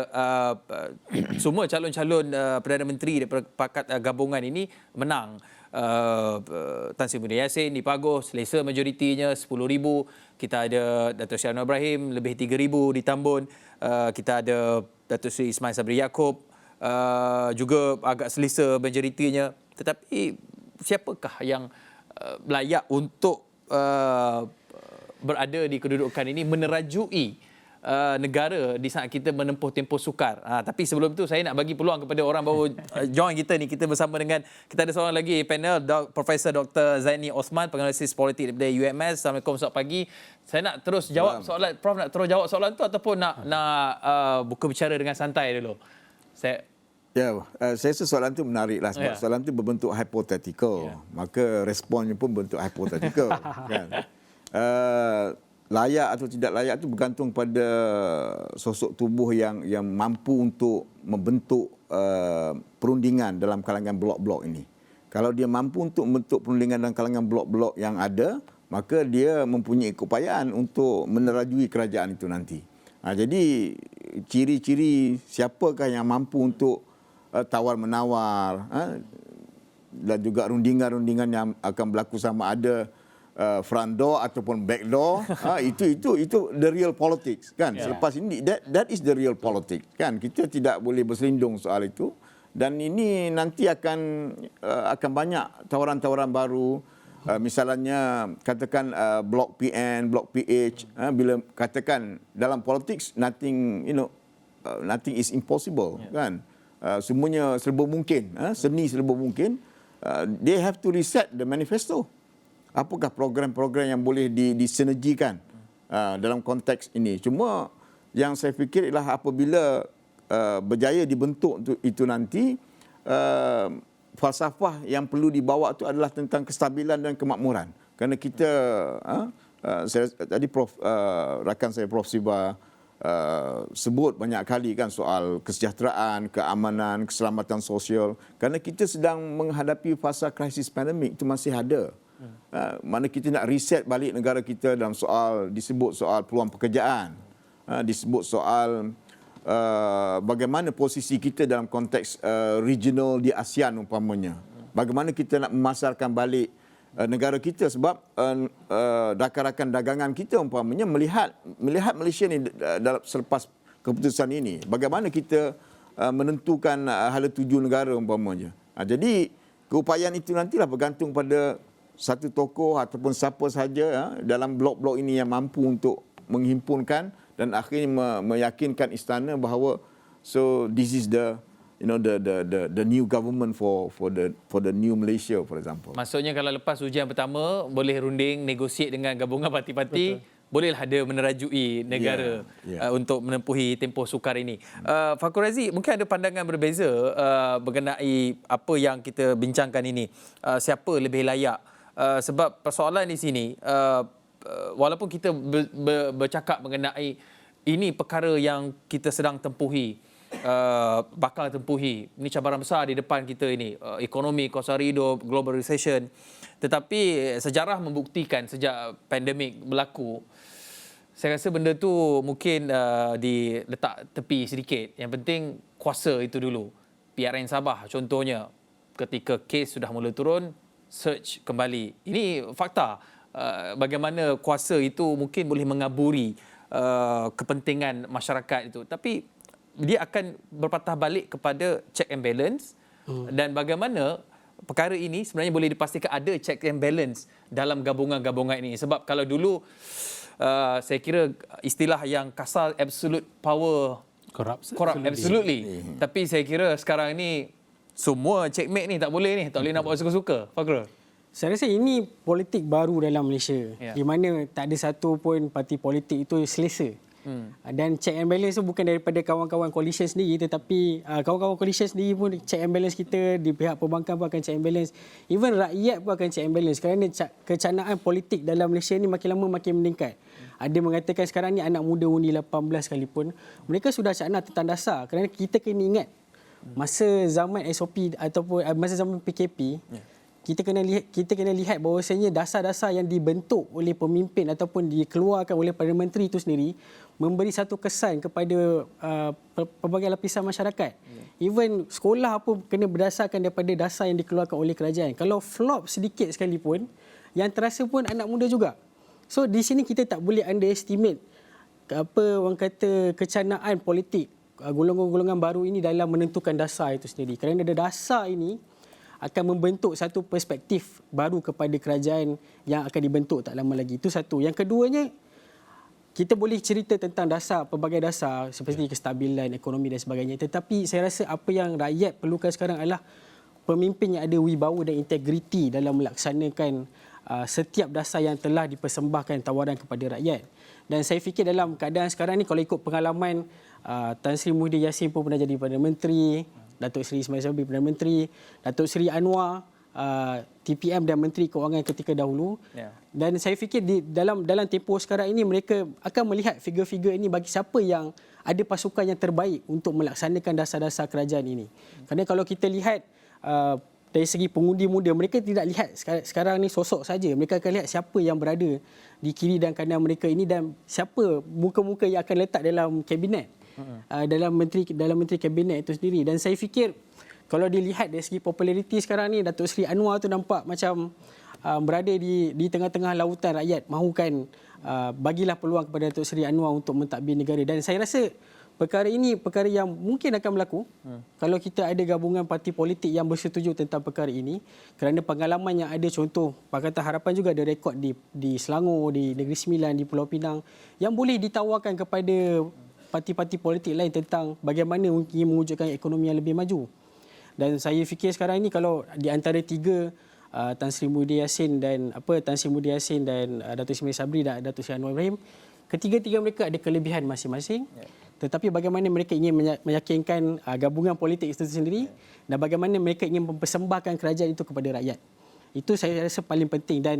semua calon-calon Perdana Menteri daripada pakat gabungan ini menang. Tan Sri Muhyiddin Yassin di Pagoh, selesa majoritinya 10,000. Kita ada Dato' Sri Anwar Ibrahim lebih 3,000 di Tambun. Kita ada Dato' Sri Ismail Sabri Yaakob juga agak selesa majoritinya. Tetapi siapakah yang layak untuk berada di kedudukan ini menerajui negara di saat kita menempuh tempoh sukar. Tapi sebelum itu saya nak bagi peluang kepada orang baru join kita ni. Kita bersama dengan, kita ada seorang lagi panel, Profesor Dr. Zaini Osman, penganalisis politik daripada UMS. Assalamualaikum, selamat pagi. Saya nak terus jawab soalan, Prof nak terus jawab soalan tu ataupun nak buka bicara dengan santai dulu? Saya rasa soalan itu menarik lah sebab soalan itu berbentuk hypothetical. Maka responnya pun bentuk hypothetical. Kan? Layak atau tidak layak itu bergantung pada sosok tubuh yang mampu untuk membentuk perundingan dalam kalangan blok-blok ini. Kalau dia mampu untuk membentuk perundingan dalam kalangan blok-blok yang ada, maka dia mempunyai keupayaan untuk menerajui kerajaan itu nanti. Jadi ciri-ciri siapakah yang mampu untuk tawar-menawar dan juga rundingan-rundingan yang akan berlaku sama ada front door ataupun back door, itu the real politics kan. Selepas ini that is the real politics kan. Kita tidak boleh berselindung soal itu, dan ini nanti akan banyak tawaran-tawaran baru. Misalnya katakan blok PN, blok PH, bila katakan dalam politics nothing is impossible kan. Semuanya serba mungkin, seni serba mungkin. They have to reset the manifesto. Apakah program-program yang boleh disinergikan dalam konteks ini. Cuma yang saya fikir ialah apabila berjaya dibentuk itu nanti, falsafah yang perlu dibawa itu adalah tentang kestabilan dan kemakmuran. Kerana kita, tadi rakan saya Prof Siva sebut banyak kali kan soal kesejahteraan, keamanan, keselamatan sosial. Kerana kita sedang menghadapi fasa krisis pandemik, itu masih ada. Mana kita nak reset balik negara kita dalam disebut soal peluang pekerjaan, disebut soal bagaimana posisi kita dalam konteks regional di ASEAN umpamanya. Bagaimana kita nak memasarkan balik negara kita, sebab rakan-rakan dagangan kita umpamanya melihat Malaysia ni selepas keputusan ini, bagaimana kita menentukan hala tuju negara umpamanya. Jadi keupayaan itu nantilah bergantung pada satu tokoh ataupun siapa sahaja dalam blok-blok ini yang mampu untuk menghimpunkan dan akhirnya meyakinkan istana bahawa this is the new government for the new Malaysia, for example. Maksudnya kalau lepas ujian pertama boleh runding negosiate dengan gabungan parti-parti, bolehlah ada menerajui negara untuk menempuhi tempoh sukar ini. Fakhur Razi, mungkin ada pandangan berbeza mengenai apa yang kita bincangkan ini. Siapa lebih layak? Sebab persoalan di sini, walaupun kita bercakap mengenai ini perkara yang kita sedang tempuhi, bakal tempuhi, ini cabaran besar di depan kita ini, ekonomi, kos hari hidup, global recession, tetapi sejarah membuktikan sejak pandemik berlaku, saya rasa benda tu mungkin diletak tepi sedikit. Yang penting kuasa itu dulu. PRN Sabah contohnya, ketika kes sudah mula turun, search kembali. Ini fakta. Bagaimana kuasa itu mungkin boleh mengaburi kepentingan masyarakat itu. Tapi dia akan berpatah balik kepada check and balance, dan bagaimana perkara ini sebenarnya boleh dipastikan ada check and balance dalam gabungan-gabungan ini. Sebab kalau dulu saya kira istilah yang kasar, absolute power, corrupt absolutely. Tapi saya kira sekarang ini semua checkmate ni tak boleh nak buat suka-suka. Fakhur. Saya rasa ini politik baru dalam Malaysia, di mana tak ada satu pun parti politik itu selesa. Dan check and balance tu bukan daripada kawan-kawan coalition sendiri, tetapi kawan-kawan coalition sendiri pun check and balance kita, di pihak perbankan pun akan check and balance, even rakyat pun akan check and balance, kerana kecanaan politik dalam Malaysia ni makin lama makin meningkat. Ada mengatakan sekarang ni anak muda undi 18 sekalipun, mereka sudah cakna tentang dasar, kerana kita kena ingat masa zaman SOP ataupun masa zaman PKP, kita kena lihat bahawasanya dasar-dasar yang dibentuk oleh pemimpin ataupun dikeluarkan oleh Perdana Menteri itu sendiri memberi satu kesan kepada pelbagai lapisan masyarakat. Even sekolah pun kena berdasarkan daripada dasar yang dikeluarkan oleh kerajaan. Kalau flop sedikit sekalipun, yang terasa pun anak muda juga. So di sini kita tak boleh underestimate orang kata kecanaan politik golongan-golongan baru ini dalam menentukan dasar itu sendiri. Kerana dasar ini akan membentuk satu perspektif baru kepada kerajaan yang akan dibentuk tak lama lagi. Itu satu. Yang keduanya, kita boleh cerita tentang dasar, pelbagai dasar seperti kestabilan ekonomi dan sebagainya. Tetapi saya rasa apa yang rakyat perlukan sekarang adalah pemimpin yang ada wibawa dan integriti dalam melaksanakan setiap dasar yang telah dipersembahkan tawaran kepada rakyat. Dan saya fikir dalam keadaan sekarang ni, kalau ikut pengalaman Tan Sri Muhyiddin Yassin pun pernah jadi Perdana Menteri, Datuk Seri Ismail Sabri Perdana Menteri, Datuk Seri Anwar TPM dan Menteri Kewangan ketika dahulu. Dan saya fikir dalam tempoh sekarang ini mereka akan melihat figure-figure ini bagi siapa yang ada pasukan yang terbaik untuk melaksanakan dasar-dasar kerajaan ini. Kerana kalau kita lihat dari segi pengundi muda, mereka tidak lihat sekarang ni sosok saja. Mereka akan lihat siapa yang berada di kiri dan kanan mereka ini dan siapa muka-muka yang akan letak dalam kabinet. Dalam menteri kabinet itu sendiri. Dan saya fikir kalau dilihat dari segi populariti sekarang ni, Datuk Seri Anwar tu nampak macam berada di tengah-tengah lautan rakyat, mahukan bagilah peluang kepada Datuk Seri Anwar untuk mentadbir negara. Dan saya rasa perkara ini perkara yang mungkin akan berlaku kalau kita ada gabungan parti politik yang bersetuju tentang perkara ini, kerana pengalaman yang ada, contoh Pakatan Harapan juga ada rekod di Selangor, di Negeri Sembilan, di Pulau Pinang, yang boleh ditawarkan kepada parti-parti politik lain tentang bagaimana ingin mewujudkan ekonomi yang lebih maju. Dan saya fikir sekarang ini kalau di antara tiga, Tan Sri Muhyiddin Yassin dan Datuk Ismail Sabri dan Datuk Seri Anwar Ibrahim, ketiga-tiga mereka ada kelebihan masing-masing. Tetapi bagaimana mereka ingin meyakinkan gabungan politik itu sendiri dan bagaimana mereka ingin mempersembahkan kerajaan itu kepada rakyat. Itu saya rasa paling penting. Dan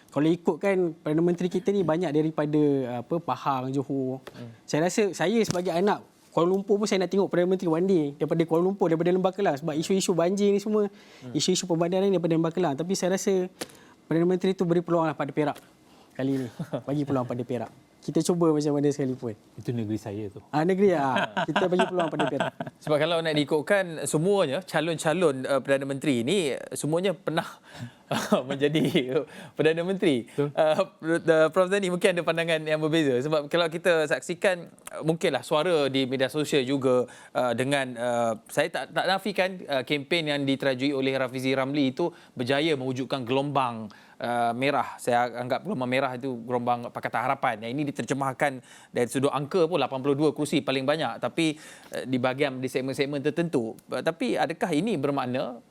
kalau ikutkan Perdana Menteri kita ni banyak daripada Pahang, Johor. Saya rasa saya sebagai anak Kuala Lumpur pun saya nak tengok Perdana Menteri one day daripada Kuala Lumpur, daripada Lembah Kelang, sebab isu-isu banjir ni semua, isu-isu pembandaran ni daripada Lembah Kelang. Tapi saya rasa Perdana Menteri tu beri peluang pada Perak kali ni. Bagi peluang pada Perak. Kita cuba macam mana sekalipun. Itu negeri saya tu. Negeri kita bagi peluang pada Perak. Sebab kalau nak diikutkan semuanya calon-calon Perdana Menteri ini semuanya pernah menjadi Perdana Menteri. Prof Zani mungkin ada pandangan yang berbeza. Sebab kalau kita saksikan mungkinlah suara di media sosial juga dengan saya tak nafikan kempen yang diterajui oleh Rafizi Ramli itu berjaya mewujudkan gelombang merah. Saya anggap gelombang merah itu gelombang Pakatan Harapan. Yang ini diterjemahkan dari sudut angka pun 82 kursi paling banyak, tapi di segmen-segmen tertentu. Tapi adakah ini bermakna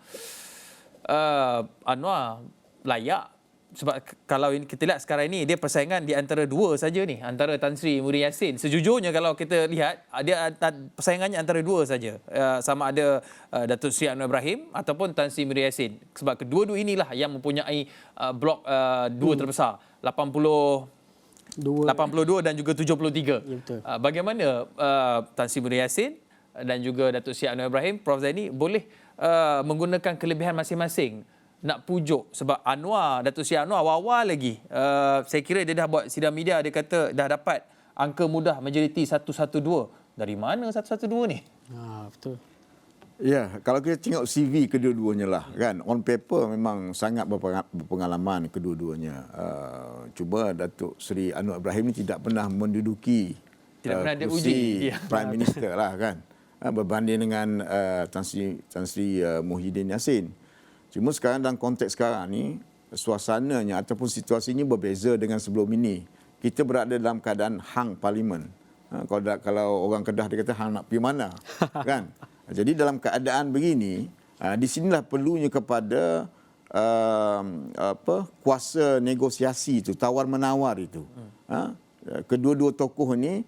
Anwar layak? Sebab kalau kita lihat sekarang ini dia persaingan di antara dua saja ni, antara Tan Sri Muhyiddin Yassin. Sejujurnya kalau kita lihat dia persaingannya antara dua saja, sama ada Datuk Seri Anwar Ibrahim ataupun Tan Sri Muhyiddin Yassin. Sebab kedua-dua inilah yang mempunyai blok dua terbesar, 82 dan juga 73. Ya, betul. Bagaimana Tan Sri Muhyiddin Yassin dan juga Datuk Seri Anwar Ibrahim, Prof Zaini boleh menggunakan kelebihan masing-masing nak pujuk? Sebab Datuk Seri Anwar awal-awal lagi, saya kira dia dah buat sidang media, dia kata dah dapat angka mudah majoriti 112. Dari mana 112 ni? Betul. Ya, kalau kita tengok CV kedua-duanya lah kan, on paper memang sangat berpengalaman kedua-duanya. Cuba Datuk Seri Anwar Ibrahim ni tidak pernah menduduki kursi Prime Minister lah kan, berbanding dengan Tan Sri Muhyiddin Yassin. Cuma sekarang dalam konteks sekarang ni, suasananya ataupun situasinya berbeza dengan sebelum ini. Kita berada dalam keadaan hang parlimen. Kalau orang Kedah dia kata hang nak pergi mana, kan? Jadi dalam keadaan begini, di sinilah perlunya kepada kuasa negosiasi itu, tawar menawar itu. Kedua-dua tokoh ini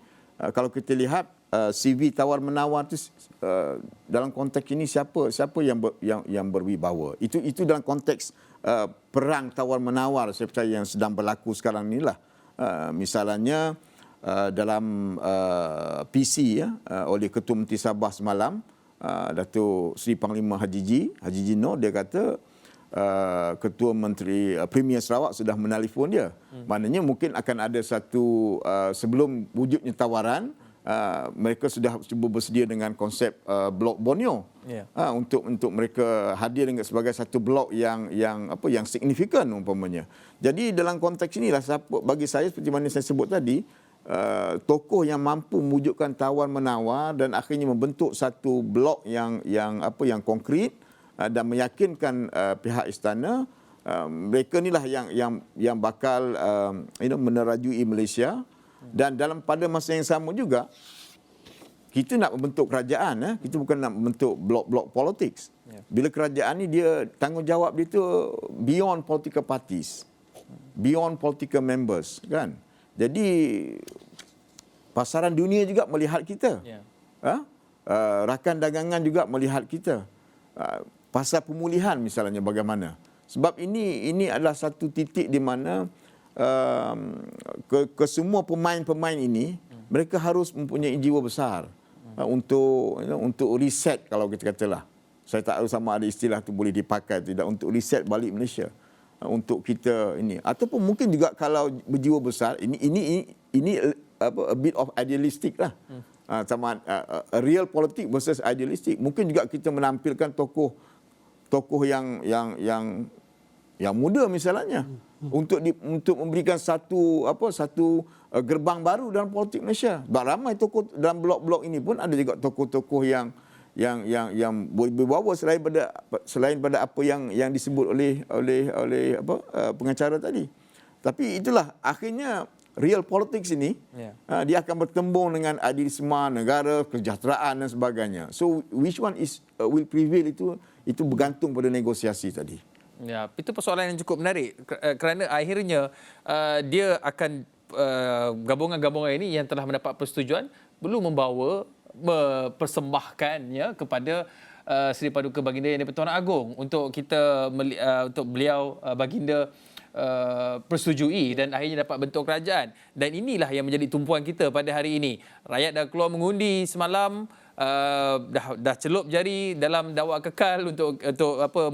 kalau kita lihat CV tawar-menawar itu dalam konteks ini siapa yang berwibawa. Itu dalam konteks perang tawar-menawar saya percaya yang sedang berlaku sekarang inilah. Misalnya dalam PC oleh Ketua Menteri Sabah semalam, Datuk Seri Panglima Haji Jino, dia kata Ketua Menteri Premier Sarawak sudah menelefon dia. Maknanya mungkin akan ada satu sebelum wujudnya tawaran, mereka sudah cuba bersedia dengan konsep blok Borneo untuk mereka hadir sebagai satu blok yang signifikan umpamanya. Jadi dalam konteks inilah bagi saya seperti mana saya sebut tadi, tokoh yang mampu mewujudkan tawar-menawar dan akhirnya membentuk satu blok yang konkret dan meyakinkan pihak istana, mereka inilah yang bakal menerajui Malaysia. Dan pada masa yang sama juga kita nak membentuk kerajaan, kita bukan nak membentuk blok-blok politik. Bila kerajaan ni dia tanggungjawab dia tu beyond political parties, beyond political members, kan. Jadi pasaran dunia juga melihat kita. Rakan dagangan juga melihat kita. Pasar pemulihan misalnya bagaimana. Sebab ini adalah satu titik di mana semua pemain-pemain ini mereka harus mempunyai jiwa besar untuk reset, kalau kita katalah. Saya tak tahu sama ada istilah tu boleh dipakai tidak, untuk reset balik Malaysia. Untuk kita ini, ataupun mungkin juga kalau berjiwa besar ini a bit of idealistic lah, sama real politik versus idealistic. Mungkin juga kita menampilkan tokoh yang muda misalnya, untuk memberikan satu gerbang baru dalam politik Malaysia. Ramai tokoh dalam blok-blok ini pun ada juga tokoh-tokoh yang boleh berbawa selain pada apa yang disebut oleh pengacara tadi. Tapi itulah akhirnya real politics ini, dia akan bertembung dengan idealisme negara, kesejahteraan dan sebagainya. So which one will prevail, itu bergantung pada negosiasi tadi. Ya, itu persoalan yang cukup menarik kerana akhirnya dia akan gabungan-gabungan ini yang telah mendapat persetujuan perlu mempersembahkannya kepada Seri Paduka Baginda Yang di-Pertuan Agong untuk untuk beliau Baginda persetujui dan akhirnya dapat bentuk kerajaan. Dan inilah yang menjadi tumpuan kita pada hari ini. Rakyat dah keluar mengundi semalam, dah celup jari dalam dakwa kekal untuk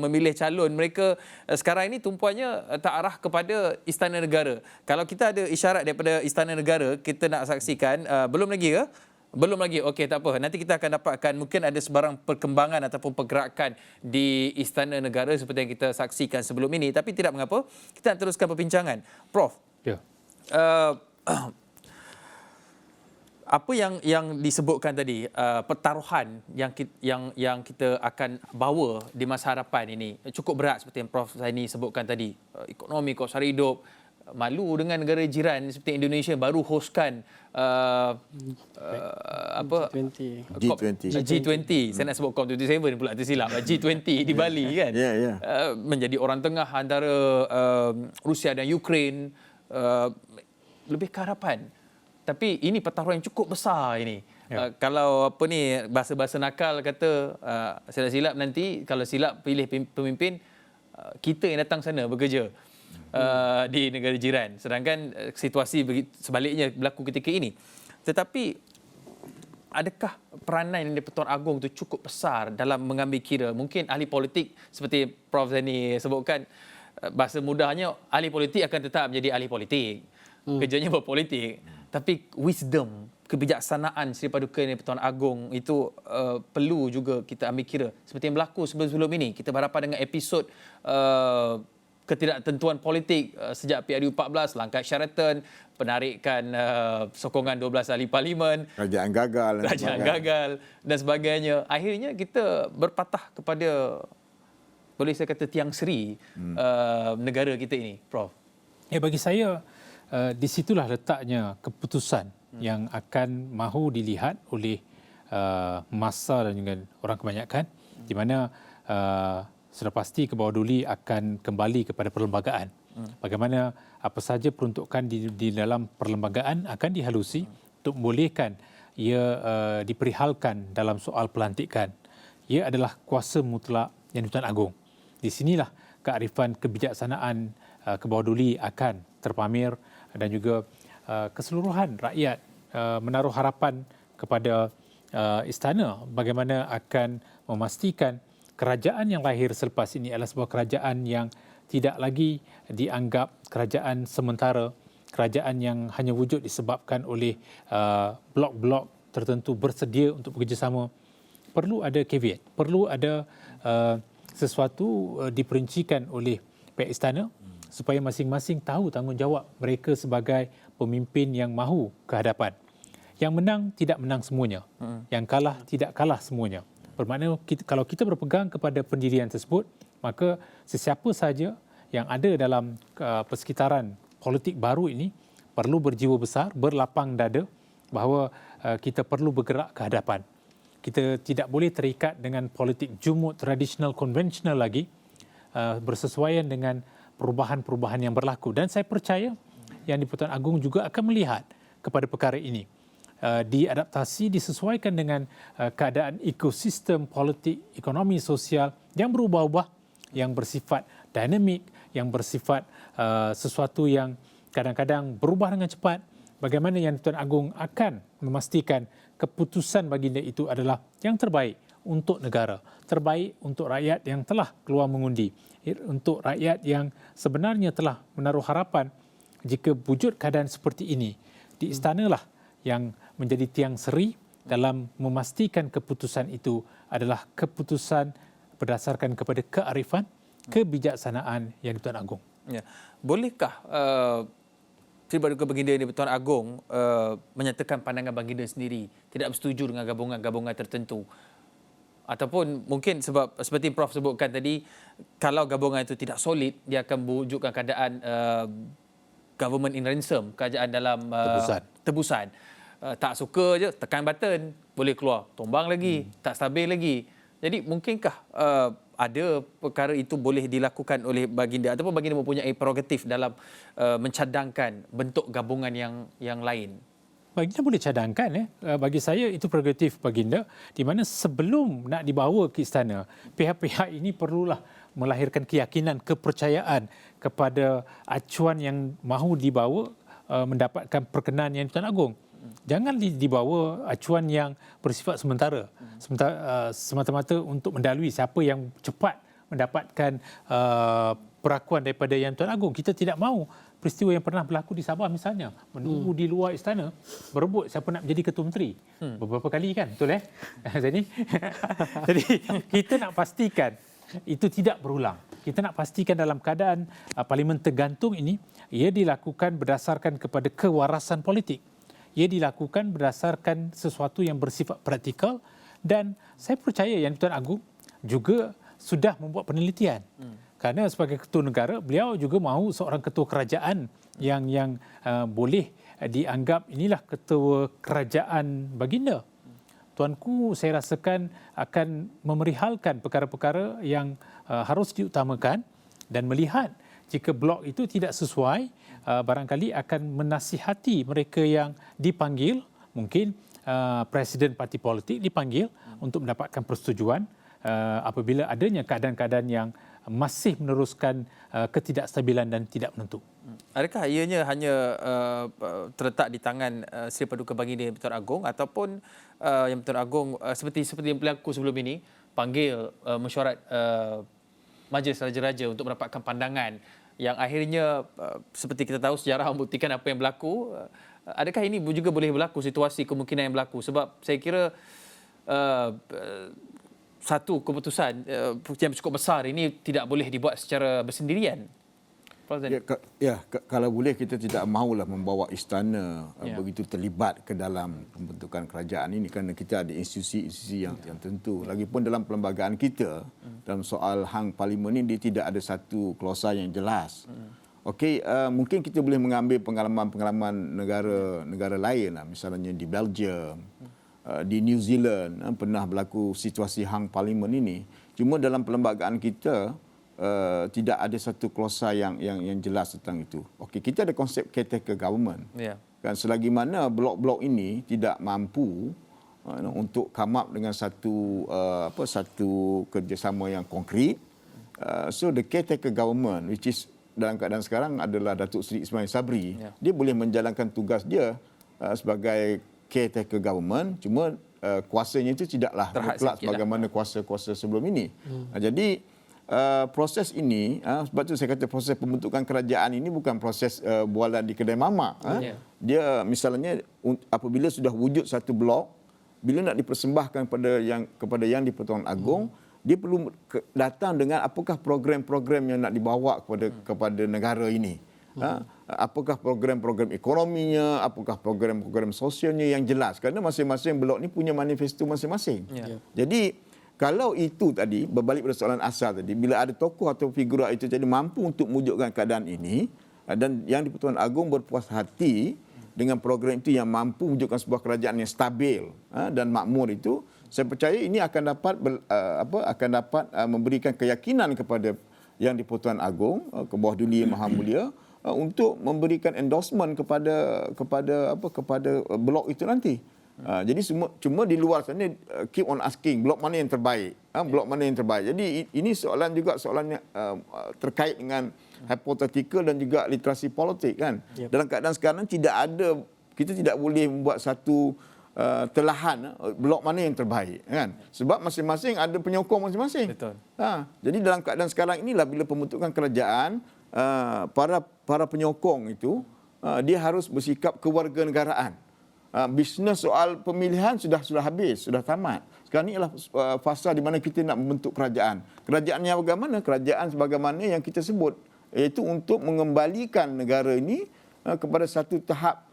memilih calon mereka. Sekarang ini tumpuannya terarah kepada Istana Negara. Kalau kita ada isyarat daripada Istana Negara, kita nak saksikan, belum lagi ke? Belum lagi. Okey, tak apa. Nanti kita akan dapatkan mungkin ada sebarang perkembangan ataupun pergerakan di Istana Negara seperti yang kita saksikan sebelum ini. Tapi tidak mengapa, kita nak teruskan perbincangan. Prof, apa yang disebutkan tadi, pertaruhan yang kita akan bawa di masa hadapan ini cukup berat seperti yang Prof Zaini sebutkan tadi. Ekonomi, kos hari hidup, malu dengan negara jiran seperti Indonesia baru hostkan G20. Saya nak sebut COP27 pula tersilap. G20 di Bali kan. Menjadi orang tengah antara Rusia dan Ukraine, lebih ke harapan. Tapi ini pertaruhan yang cukup besar ini. Kalau bahasa-bahasa nakal kata, saya silap nanti, kalau silap pilih pemimpin, kita yang datang sana bekerja di negara jiran. Sedangkan situasi sebaliknya berlaku ketika ini. Tetapi adakah peranan yang di-Pertuan Agong itu cukup besar dalam mengambil kira? Mungkin ahli politik seperti Prof Zaini sebutkan, bahasa mudahnya ahli politik akan tetap menjadi ahli politik. Kerjanya berpolitik. Tapi wisdom, kebijaksanaan Seri Paduka Yang di-Pertuan Agong itu perlu juga kita ambil kira. Seperti yang berlaku sebelum ini, kita berhadapan dengan episod ketidaktentuan politik sejak PRU14, langkah Sheraton, penarikan sokongan 12 ahli parlimen, kerajaan gagal dan sebagainya. Akhirnya kita berpatah kepada, boleh saya kata, tiang seri negara kita ini, Prof. Bagi saya, di situlah letaknya keputusan yang akan mahu dilihat oleh massa dan juga orang kebanyakan, di mana sudah pasti ke bawah duli akan kembali kepada perlembagaan. Bagaimana apa saja peruntukan di dalam perlembagaan akan dihalusi untuk membolehkan ia diperihalkan dalam soal pelantikan. Ia adalah kuasa mutlak Yang di-Pertuan Agong. Di sinilah kearifan kebijaksanaan kebawah-duli akan terpamer dan juga keseluruhan rakyat menaruh harapan kepada istana bagaimana akan memastikan kerajaan yang lahir selepas ini adalah sebuah kerajaan yang tidak lagi dianggap kerajaan sementara, kerajaan yang hanya wujud disebabkan oleh blok-blok tertentu bersedia untuk bekerjasama. Perlu ada caveat, perlu ada sesuatu diperincikan oleh pihak istana supaya masing-masing tahu tanggungjawab mereka sebagai pemimpin yang mahu ke hadapan. Yang menang tidak menang semuanya, yang kalah tidak kalah semuanya. Bermakna kalau kita berpegang kepada pendirian tersebut, maka sesiapa saja yang ada dalam persekitaran politik baru ini perlu berjiwa besar, berlapang dada bahawa kita perlu bergerak ke hadapan. Kita tidak boleh terikat dengan politik jumuk tradisional konvensional lagi, bersesuaian dengan perubahan-perubahan yang berlaku. Dan saya percaya Yang di-Pertuan Agong juga akan melihat kepada perkara ini. Diadaptasi, disesuaikan dengan keadaan ekosistem politik, ekonomi, sosial yang berubah-ubah, yang bersifat dinamik, yang bersifat sesuatu yang kadang-kadang berubah dengan cepat. Bagaimana Yang di-Pertuan Agong akan memastikan keputusan baginda itu adalah yang terbaik untuk negara, terbaik untuk rakyat yang telah keluar mengundi, untuk rakyat yang sebenarnya telah menaruh harapan jika wujud keadaan seperti ini di istanalah yang menjadi tiang seri dalam memastikan keputusan itu adalah keputusan berdasarkan kepada kearifan, kebijaksanaan Yang di-Pertuan Agong. Ya. Bolehkah Sri Paduka Baginda Yang di-Pertuan Agong menyatakan pandangan baginda sendiri tidak bersetuju dengan gabungan-gabungan tertentu? Ataupun mungkin sebab seperti Prof sebutkan tadi, kalau gabungan itu tidak solid, dia akan mewujudkan keadaan government in ransom, kerajaan dalam tebusan. Tak suka je, tekan button, boleh keluar, tombang lagi, tak stabil lagi. Jadi mungkinkah ada perkara itu boleh dilakukan oleh baginda ataupun baginda mempunyai prerogatif dalam mencadangkan bentuk gabungan yang lain? Baginda boleh cadangkan. Bagi saya itu prerogatif baginda, di mana sebelum nak dibawa ke istana, pihak-pihak ini perlulah melahirkan keyakinan, kepercayaan kepada acuan yang mahu dibawa mendapatkan perkenan Yang di-Pertuan Agong. Jangan dibawa acuan yang bersifat sementara, semata-mata untuk mendalui siapa yang cepat mendapatkan perakuan daripada Yang di-Pertuan Agong. Kita tidak mahu peristiwa yang pernah berlaku di Sabah misalnya, menunggu di luar istana, berebut siapa nak menjadi ketua menteri. Beberapa kali kan, betul jadi kita nak pastikan itu tidak berulang. Kita nak pastikan dalam keadaan parlimen tergantung ini, ia dilakukan berdasarkan kepada kewarasan politik. Ia dilakukan berdasarkan sesuatu yang bersifat praktikal dan saya percaya Yang di-Pertuan Agong juga sudah membuat penelitian. Kerana sebagai ketua negara, beliau juga mahu seorang ketua kerajaan yang boleh dianggap inilah ketua kerajaan baginda. Tuanku saya rasakan akan memerihalkan perkara-perkara yang harus diutamakan dan melihat jika blok itu tidak sesuai, barangkali akan menasihati mereka yang dipanggil, mungkin presiden parti politik dipanggil untuk mendapatkan persetujuan apabila adanya keadaan-keadaan yang masih meneruskan ketidakstabilan dan tidak menentu. Adakah ianya hanya terletak di tangan Sri Paduka Baginda Yang di-Pertuan Agong ataupun Yang di-Pertuan Agong seperti yang berlaku sebelum ini panggil mesyuarat Majlis Raja-Raja untuk mendapatkan pandangan yang akhirnya seperti kita tahu sejarah membuktikan apa yang berlaku. Adakah ini juga boleh berlaku situasi kemungkinan yang berlaku? Sebab saya kira satu keputusan yang cukup besar ini tidak boleh dibuat secara bersendirian. Kalau boleh kita tidak mahulah membawa istana begitu terlibat ke dalam pembentukan kerajaan ini kerana kita ada institusi-institusi yang tentu. Lagipun dalam perlembagaan kita dalam soal hang parlimen ini dia tidak ada satu klausa yang jelas. Okey, mungkin kita boleh mengambil pengalaman-pengalaman negara lain lah, misalnya di Belgium, di New Zealand pernah berlaku situasi hang parlimen ini. Cuma dalam perlembagaan kita tidak ada satu klausa yang jelas tentang itu. Okey, kita ada konsep caretaker government. kan selagi mana blok-blok ini tidak mampu untuk come up dengan satu satu kerjasama yang konkret, so the caretaker government, which is dalam keadaan sekarang adalah Datuk Seri Ismail Sabri, dia boleh menjalankan tugas dia sebagai caretaker government, cuma kuasanya itu tidaklah mutlak sebagaimana kuasa-kuasa sebelum ini. Jadi proses ini, sebab tu saya kata proses pembentukan kerajaan ini bukan proses bualan di kedai mamak. Dia misalnya apabila sudah wujud satu blok, bila nak dipersembahkan kepada yang di-Pertuan Agong, dia perlu datang dengan apakah program-program yang nak dibawa kepada negara ini. Apakah program-program ekonominya, apakah program-program sosialnya yang jelas. Kerana masing-masing blok ni punya manifesto masing-masing. Jadi kalau itu tadi, berbalik pada soalan asal tadi, bila ada tokoh atau figura itu jadi mampu untuk mewujudkan keadaan ini, dan yang di-Pertuan Agong berpuas hati dengan program itu yang mampu mewujudkan sebuah kerajaan yang stabil dan makmur itu, saya percaya ini akan dapat memberikan keyakinan kepada yang di-Pertuan Agong, ke bawah Duli Yang Maha Mulia, untuk memberikan endorsement kepada blok itu nanti. Jadi cuma di luar sana keep on asking blok mana yang terbaik, blok mana yang terbaik. Jadi ini soalan yang terkait dengan hipotetikal dan juga literasi politik kan. Dalam keadaan sekarang kita tidak boleh membuat satu telahan blok mana yang terbaik kan, sebab masing-masing ada penyokong masing-masing. Betul. Jadi dalam keadaan sekarang inilah bila pembentukan kerajaan, para penyokong itu dia harus bersikap kewarganegaraan. Bisnes soal pemilihan sudah habis, sudah tamat. Sekarang ini adalah fasa di mana kita nak membentuk kerajaan. Kerajaan yang bagaimana? Kerajaan sebagaimana yang kita sebut, iaitu untuk mengembalikan negara ini kepada satu tahap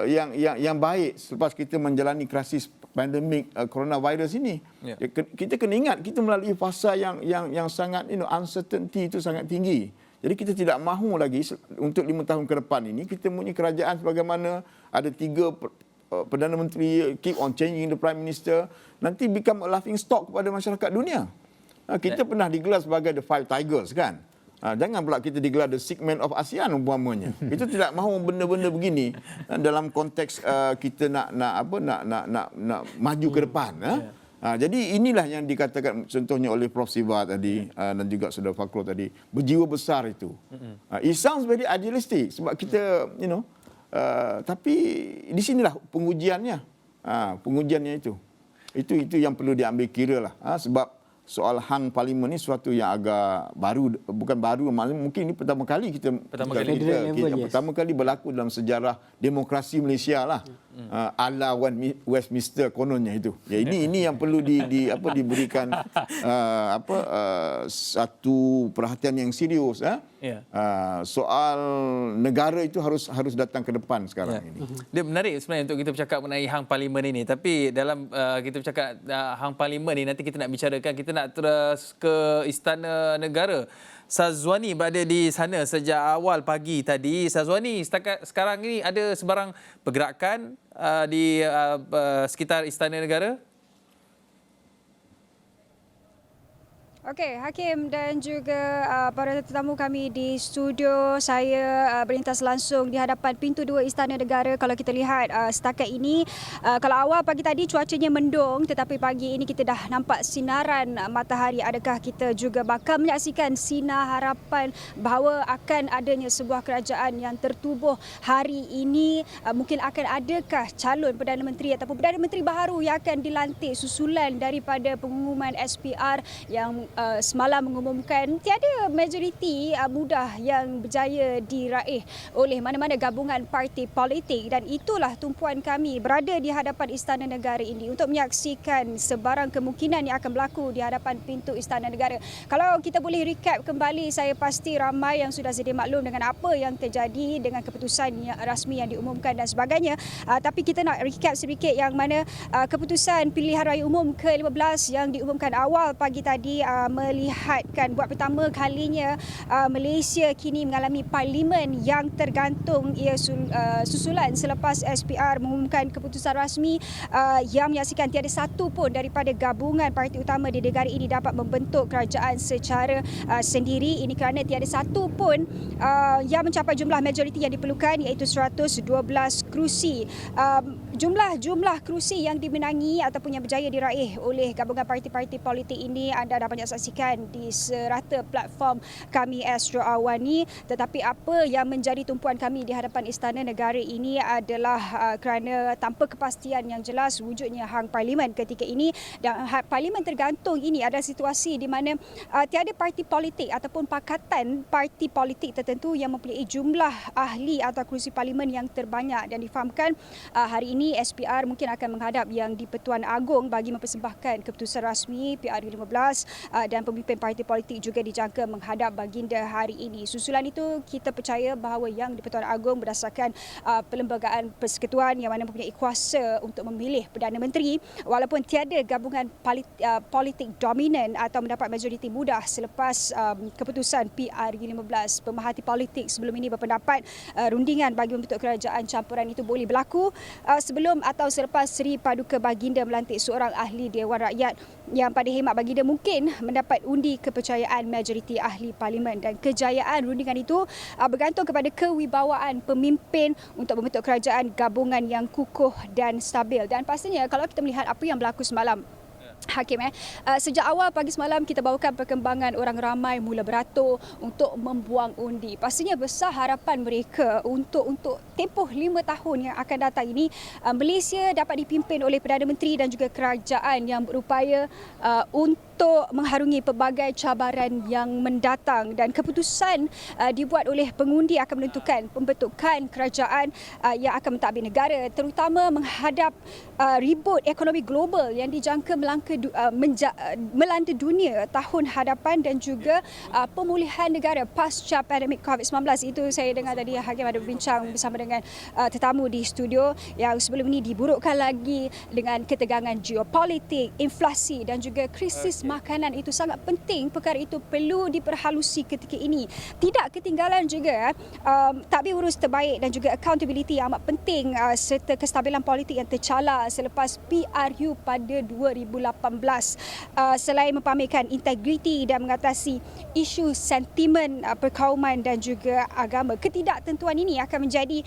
yang baik selepas kita menjalani krisis pandemik coronavirus ini. Kita kena ingat kita melalui fasa yang sangat uncertainty itu sangat tinggi. Jadi kita tidak mahu lagi untuk 5 tahun ke depan ini kita mempunyai kerajaan sebagaimana ada 3 Perdana Menteri, keep on changing the Prime Minister, nanti become a laughing stock kepada masyarakat dunia. Kita pernah digelar sebagai the Five Tigers kan. Jangan pula kita digelar the Six Men of ASEAN umpamanya. Kita tidak mahu benda-benda begini dalam konteks kita nak maju ke depan. Jadi inilah yang dikatakan contohnya oleh Prof. Siva tadi dan juga Saudara Fakrul tadi, berjiwa besar itu. It sounds very idealistic sebab kita tapi di sinilah pengujiannya. Pengujiannya itu yang perlu diambil kira lah. Sebab soal hang parlimen ni sesuatu yang agak baru, bukan baru, mungkin ini pertama kali kita pertama kali berlaku dalam sejarah demokrasi Malaysia lah. Ala Westminster kononnya itu. Ya ini yang perlu diberikan satu perhatian yang serius. Soal negara itu harus datang ke depan sekarang ini. Dia menarik sebenarnya untuk kita bercakap mengenai hang parlimen ini, tapi dalam kita bercakap hang parlimen ini nanti kita nak bicarakan, kita nak terus ke Istana Negara. Sazwani berada di sana sejak awal pagi tadi. Sazwani, sekarang ini ada sebarang pergerakan di sekitar Istana Negara? Okey, Hakim dan juga para tetamu kami di studio, saya berlintas langsung di hadapan pintu 2 Istana Negara. Kalau kita lihat setakat ini, kalau awal pagi tadi cuacanya mendung, tetapi pagi ini kita dah nampak sinaran matahari. Adakah kita juga bakal menyaksikan sinar harapan bahawa akan adanya sebuah kerajaan yang tertubuh hari ini? Mungkin akan adakah calon Perdana Menteri ataupun Perdana Menteri baharu yang akan dilantik susulan daripada pengumuman SPR yang semalam mengumumkan tiada majoriti mudah yang berjaya diraih oleh mana-mana gabungan parti politik, dan itulah tumpuan kami berada di hadapan Istana Negara ini untuk menyaksikan sebarang kemungkinan yang akan berlaku di hadapan pintu Istana Negara. Kalau kita boleh recap kembali, saya pasti ramai yang sudah sedia maklum dengan apa yang terjadi dengan keputusan yang rasmi yang diumumkan dan sebagainya, tapi kita nak recap sedikit yang mana keputusan pilihan raya umum ke-15 yang diumumkan awal pagi tadi melihatkan buat pertama kalinya Malaysia kini mengalami parlimen yang tergantung. Ia susulan selepas SPR mengumumkan keputusan rasmi yang menyaksikan tiada satu pun daripada gabungan parti utama di negara ini dapat membentuk kerajaan secara sendiri. Ini kerana tiada satu pun yang mencapai jumlah majoriti yang diperlukan, iaitu 112 kerusi. Jumlah kerusi yang dimenangi ataupun yang berjaya diraih oleh gabungan parti-parti politik ini anda dah banyak saksikan di serata platform kami Astro Awani. Tetapi apa yang menjadi tumpuan kami di hadapan Istana Negara ini adalah kerana tanpa kepastian yang jelas wujudnya hang parlimen ketika ini, dan parlimen tergantung ini adalah situasi di mana tiada parti politik ataupun pakatan parti politik tertentu yang mempunyai jumlah ahli atau kerusi parlimen yang terbanyak, dan difahamkan hari ini SPR mungkin akan menghadap Yang di-Pertuan Agong bagi mempersembahkan keputusan rasmi PRU15 dan pemimpin parti politik juga dijangka menghadap baginda hari ini. Susulan itu kita percaya bahawa Yang di-Pertuan Agong berdasarkan perlembagaan persekutuan yang mana mempunyai kuasa untuk memilih Perdana Menteri, walaupun tiada gabungan politik dominan atau mendapat majoriti mudah selepas keputusan PRU15. Pemerhati politik sebelum ini berpendapat rundingan bagi membentuk kerajaan campuran itu boleh berlaku sebelum atau selepas Seri Paduka Baginda melantik seorang ahli Dewan Rakyat yang pada hemat baginda mungkin mendapat undi kepercayaan majoriti ahli parlimen, dan kejayaan rundingan itu bergantung kepada kewibawaan pemimpin untuk membentuk kerajaan gabungan yang kukuh dan stabil. Dan pastinya kalau kita melihat apa yang berlaku semalam, Hakim, sejak awal pagi semalam kita bawakan perkembangan orang ramai mula beratur untuk membuang undi. Pastinya besar harapan mereka untuk tempoh 5 tahun yang akan datang ini Malaysia dapat dipimpin oleh Perdana Menteri dan juga kerajaan yang berupaya untuk mengharungi pelbagai cabaran yang mendatang, dan keputusan dibuat oleh pengundi akan menentukan pembentukan kerajaan yang akan mentadbir negara, terutama menghadap ribut ekonomi global yang dijangka melanda dunia tahun hadapan, dan juga pemulihan negara pasca pandemik COVID-19. Itu saya dengar tadi Hakim ada berbincang bersama dengan tetamu di studio yang sebelum ini diburukkan lagi dengan ketegangan geopolitik, inflasi dan juga krisis makanan. Itu sangat penting, perkara itu perlu diperhalusi ketika ini. Tidak ketinggalan juga tadbir urus terbaik dan juga accountability yang amat penting serta kestabilan politik yang tercalar selepas PRU pada 2018. Selain mempamerkan integriti dan mengatasi isu sentimen perkauman dan juga agama, ketidaktentuan ini akan menjadi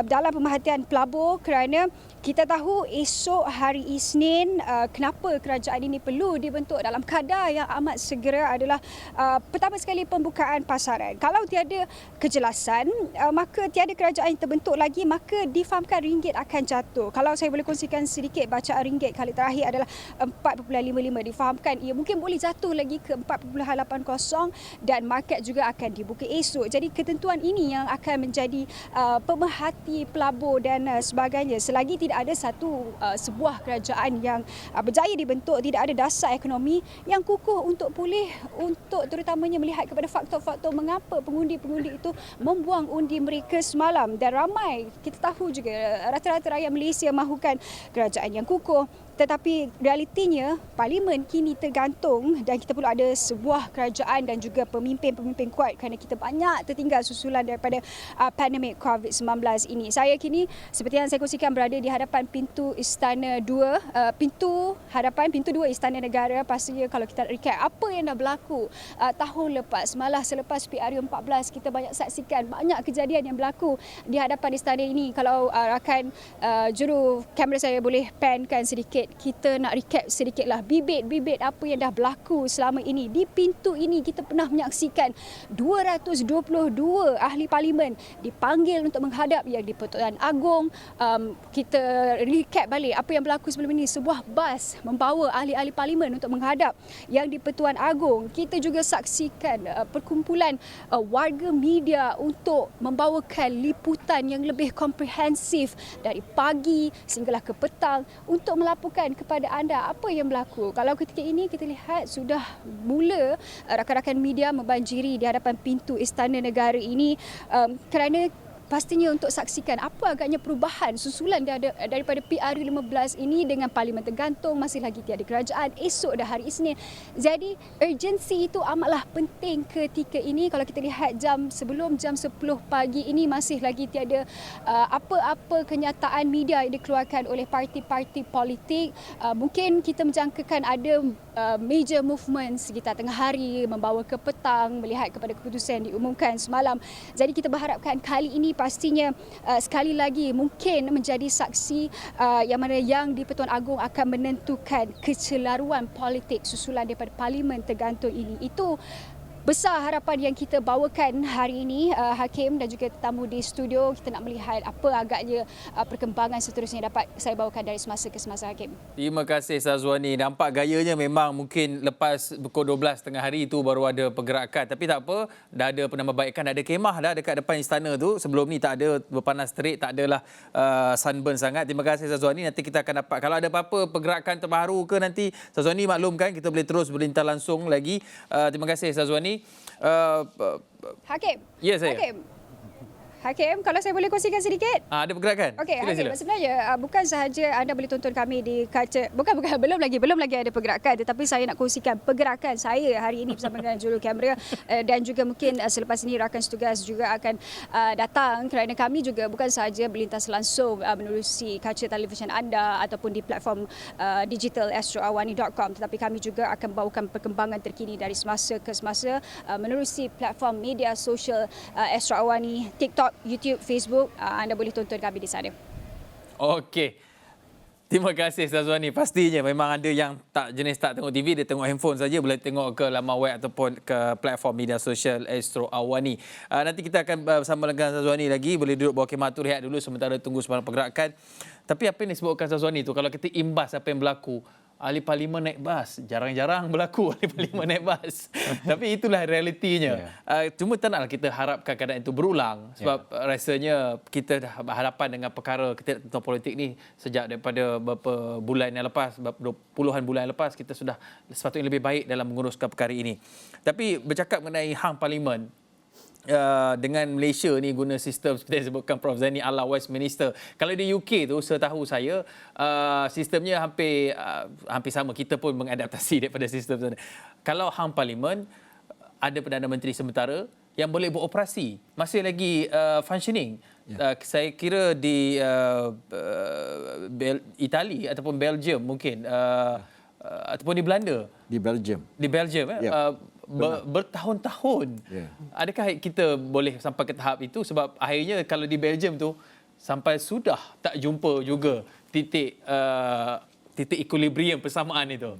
dalam pemerhatian pelabur kerana kita tahu esok hari Isnin kenapa kerajaan ini perlu dibentuk dalam kadar yang amat segera adalah pertama sekali pembukaan pasaran. Kalau tiada kejelasan, maka tiada kerajaan yang terbentuk lagi, maka difahamkan ringgit akan jatuh. Kalau saya boleh kongsikan sedikit bacaan ringgit kali terakhir adalah 4.55. Difahamkan ia mungkin boleh jatuh lagi ke 4.80 dan market juga akan dibuka esok. Jadi ketentuan ini yang akan menjadi pemerhati pelabur dan sebagainya. Selagi tidak ada sebuah kerajaan yang berjaya dibentuk, tidak ada dasar ekonomi yang kukuh untuk pulih, untuk terutamanya melihat kepada faktor-faktor mengapa pengundi-pengundi itu membuang undi mereka semalam. Dan ramai kita tahu juga rata-rata rakyat Malaysia mahukan kerajaan yang kukuh, tetapi realitinya parlimen kini tergantung dan kita perlu ada sebuah kerajaan dan juga pemimpin-pemimpin kuat kerana kita banyak tertinggal susulan daripada pandemik COVID-19 ini. Saya kini seperti yang saya kongsikan berada di hadapan pintu Istana 2, pintu 2 Istana Negara. Pastinya kalau kita recap apa yang dah berlaku tahun lepas, malah selepas PRU14 kita banyak saksikan banyak kejadian yang berlaku di hadapan istana ini. Kalau rakan juru kamera saya boleh pankan sedikit, kita nak recap sedikitlah bibit-bibit apa yang dah berlaku selama ini. Di pintu ini kita pernah menyaksikan 222 ahli parlimen dipanggil untuk menghadap Yang di-Pertuan Agong. Kita recap balik apa yang berlaku sebelum ini. Sebuah bas membawa ahli-ahli parlimen untuk menghadap Yang di-Pertuan Agong. Kita juga saksikan perkumpulan warga media untuk membawakan liputan yang lebih komprehensif dari pagi sehinggalah ke petang untuk melaporkan kepada anda apa yang berlaku. Kalau ketika ini kita lihat sudah mula rakan-rakan media membanjiri di hadapan pintu Istana Negara ini kerana pastinya untuk saksikan apa agaknya perubahan susulan daripada PRU15 ini dengan parlimen tergantung, masih lagi tiada kerajaan, esok dah hari Isnin. Jadi urgensi itu amatlah penting ketika ini. Kalau kita lihat sebelum jam 10 pagi ini masih lagi tiada apa-apa kenyataan media yang dikeluarkan oleh parti-parti politik. Mungkin kita menjangkakan ada major movement sekitar tengah hari, membawa ke petang, melihat kepada keputusan yang diumumkan semalam. Jadi kita berharapkan kali ini pastinya sekali lagi mungkin menjadi saksi yang mana yang di-Pertuan Agong akan menentukan kecelaruan politik susulan daripada parlimen tergantung ini. Itu besar harapan yang kita bawakan hari ini, Hakim dan juga tetamu di studio. Kita nak melihat apa agaknya perkembangan seterusnya yang dapat saya bawakan dari semasa ke semasa, Hakim. Terima kasih Syazwani. Nampak gayanya memang mungkin lepas pukul 12 tengah hari itu baru ada pergerakan. Tapi tak apa, dah ada penambahbaikan, dah ada kemah dah dekat depan istana tu. Sebelum ni tak ada berpanas terik, tak adalah sunburn sangat. Terima kasih Syazwani. Nanti kita akan dapat, kalau ada apa-apa pergerakan terbaru ke nanti, Syazwani maklumkan, kita boleh terus berintah langsung lagi. Terima kasih Syazwani. Hakim. Ya, saya. Hakim, kalau saya boleh kongsikan sedikit. Ada pergerakan? Okey, Sila. sebenarnya bukan sahaja anda boleh tonton kami di kaca, belum lagi ada pergerakan, tetapi saya nak kongsikan pergerakan saya hari ini bersama dengan juru kamera dan juga mungkin selepas ini rakan setugas juga akan datang, kerana kami juga bukan sahaja berlintas langsung menerusi kaca televisyen anda ataupun di platform digital astroawani.com, tetapi kami juga akan bawakan perkembangan terkini dari semasa ke semasa menerusi platform media sosial Astro Awani, TikTok, YouTube, Facebook. Anda boleh tonton kami di sana. Okey. Terima kasih Syazwani. Pastinya memang ada yang tak tengok TV, dia tengok handphone saja, boleh tengok ke laman web ataupun ke platform media sosial Astro Awani. Nanti kita akan bersama dengan Syazwani lagi, boleh duduk bawah khemah tu rehat dulu sementara tunggu sebarang pergerakan. Tapi apa yang disebutkan Syazwani tu, kalau kita imbas apa yang berlaku, ahli parlimen naik bas. Jarang-jarang berlaku ahli parlimen naik bas. Tapi itulah realitinya. Cuma tak naklah kita harapkan keadaan itu berulang. Sebab rasanya kita dah berhadapan dengan perkara ketidaktentuan politik ni sejak daripada beberapa bulan yang lepas, puluhan bulan yang lepas, kita sudah sepatutnya lebih baik dalam menguruskan perkara ini. Tapi bercakap mengenai hang parlimen, dengan Malaysia ni guna sistem seperti yang sebutkan Prof Zaini ala Westminster. Kalau di UK tu setahu saya sistemnya hampir sama, kita pun mengadaptasi daripada sistem sana. Kalau hang parlimen ada Perdana Menteri sementara yang boleh beroperasi, masih lagi functioning. Saya kira di Itali ataupun Belgium mungkin ataupun di Belanda. Di Belgium bertahun-tahun. Adakah kita boleh sampai ke tahap itu? Sebab akhirnya kalau di Belgium tu sampai sudah tak jumpa juga titik equilibrium persamaan itu.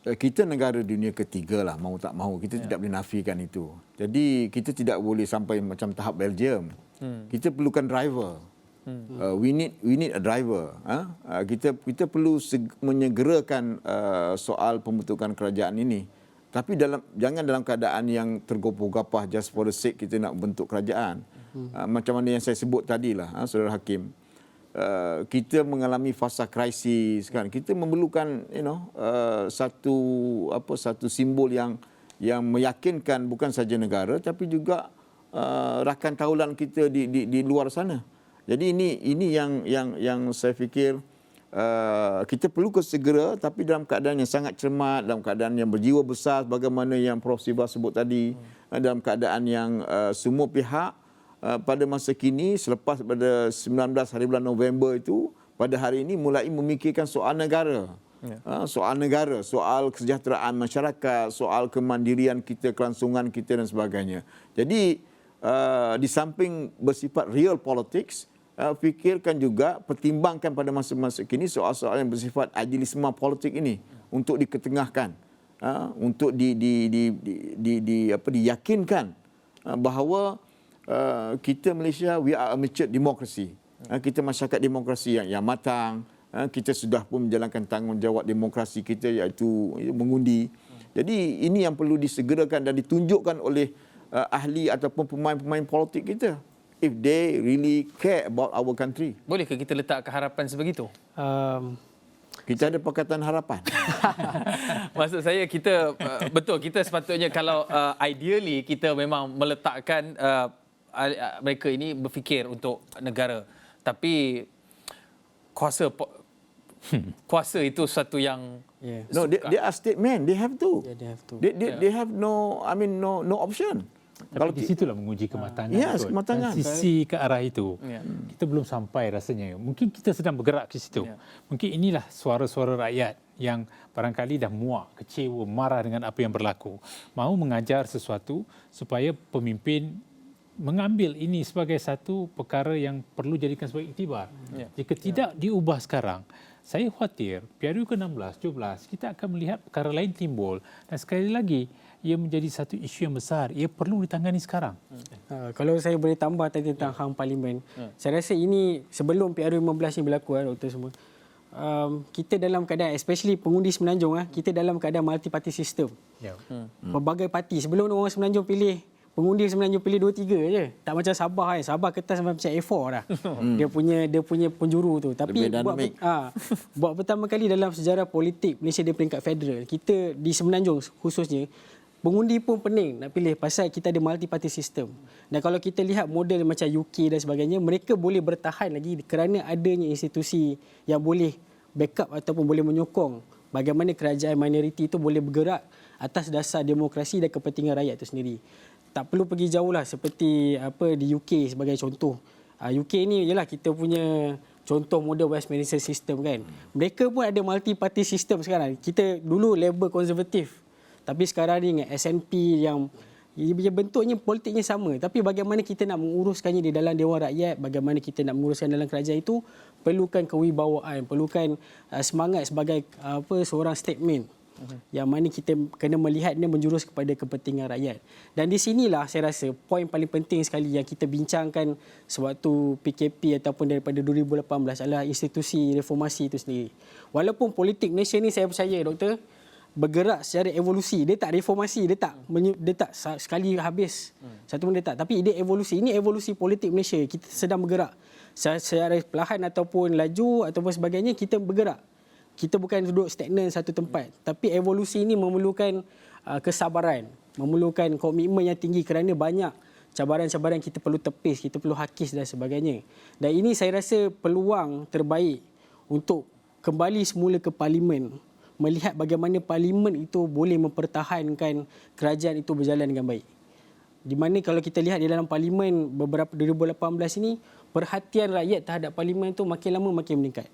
Kita negara dunia ketiga lah, mau tak mau kita tidak boleh nafikan itu. Jadi kita tidak boleh sampai macam tahap Belgium. Kita perlukan driver. We need a driver. Kita perlu menyegerakan soal pembentukan kerajaan ini. Tapi jangan dalam keadaan yang tergopoh-gapah just for the sake kita nak bentuk kerajaan. Macam mana yang saya sebut tadilah, Saudara Hakim. Kita mengalami fasa krisis kan. Kita memerlukan satu simbol yang meyakinkan bukan saja negara tapi juga rakan taulan kita di luar sana. Jadi ini yang saya fikir kita perlu segera, tapi dalam keadaan yang sangat cermat, dalam keadaan yang berjiwa besar bagaimana yang Prof Siva sebut tadi, dalam keadaan yang semua pihak pada masa kini selepas pada 19 hari bulan November itu pada hari ini mulai memikirkan soal negara. Soal negara, soal kesejahteraan masyarakat, soal kemandirian kita, kelangsungan kita dan sebagainya. Jadi di samping bersifat real politics, fikirkan juga, pertimbangkan pada masa-masa kini soal-soal yang bersifat agilisme politik ini untuk diketengahkan, untuk diyakinkan bahawa kita Malaysia, we are a mature democracy. Kita masyarakat demokrasi yang matang. Kita sudah pun menjalankan tanggungjawab demokrasi kita iaitu mengundi. Jadi ini yang perlu disegerakan dan ditunjukkan oleh ahli ataupun pemain-pemain politik kita. If they really care about our country. Bolehkah kita letakkan harapan sebegitu? Kita ada Pakatan Harapan. Maksud saya kita betul, kita sepatutnya kalau ideally kita memang meletakkan mereka ini berfikir untuk negara. Tapi kuasa itu satu yang No, they are statement. They have to. Yeah, they have to. They have no, I mean, no option. Tapi di situlah menguji kematangan. Yes, betul. kematangan. Transisi ke arah itu. Ya. Kita belum sampai rasanya. Mungkin kita sedang bergerak ke situ. Mungkin inilah suara-suara rakyat yang barangkali dah muak, kecewa, marah dengan apa yang berlaku. Mahu mengajar sesuatu supaya pemimpin mengambil ini sebagai satu perkara yang perlu jadikan sebagai iktibar. Jika tidak diubah sekarang, saya khawatir PRU ke-16, 17, kita akan melihat perkara lain timbul. Dan sekali lagi, ia menjadi satu isu yang besar. Ia perlu ditangani sekarang. Kalau saya boleh tambah tadi tentang hang parlimen, saya rasa ini sebelum PRU 15 ni berlaku, doktor semua. Kita dalam keadaan, especially pengundi Semenanjung, kita dalam keadaan multi-party system. Pelbagai parti. Sebelum orang Semenanjung pilih, pengundi Semenanjung pilih 2-3 je. Tak macam Sabah kan. Sabah kertas macam A4 dah. Dia punya penjuru tu. Tapi buat pertama kali dalam sejarah politik Malaysia di peringkat federal, kita di Semenanjung khususnya, pengundi pun pening nak pilih pasal kita ada multi-party system. Dan kalau kita lihat model macam UK dan sebagainya, mereka boleh bertahan lagi kerana adanya institusi yang boleh backup ataupun boleh menyokong bagaimana kerajaan minoriti itu boleh bergerak atas dasar demokrasi dan kepentingan rakyat itu sendiri. Tak perlu pergi jauh lah seperti di UK sebagai contoh. UK ni ialah kita punya contoh model Westminster system kan. Mereka pun ada multi-party system sekarang. Kita dulu Labour konservatif. Tapi sekarang ni dengan SNP yang bentuknya politiknya sama. Tapi bagaimana kita nak menguruskannya di dalam Dewan Rakyat, bagaimana kita nak menguruskan dalam kerajaan itu, perlukan kewibawaan, perlukan semangat sebagai seorang statement. Yang mana kita kena melihatnya menjurus kepada kepentingan rakyat. Dan di sinilah saya rasa poin paling penting sekali yang kita bincangkan sewaktu PKP ataupun daripada 2018 adalah institusi reformasi itu sendiri. Walaupun politik Malaysia ni saya percaya doktor bergerak secara evolusi, dia tak reformasi, dia tak sekali habis satu pun dia tak, tapi dia evolusi. Ini evolusi politik Malaysia. Kita sedang bergerak secara perlahan ataupun laju ataupun sebagainya, kita bergerak. Kita bukan duduk stagnan satu tempat. Tapi evolusi ini memerlukan kesabaran, memerlukan komitmen yang tinggi kerana banyak cabaran-cabaran kita perlu tepis, kita perlu hakis dan sebagainya. Dan ini saya rasa peluang terbaik untuk kembali semula ke parlimen, melihat bagaimana parlimen itu boleh mempertahankan kerajaan itu berjalan dengan baik. Di mana kalau kita lihat di dalam parlimen beberapa 2018 ini, perhatian rakyat terhadap parlimen itu makin lama makin meningkat.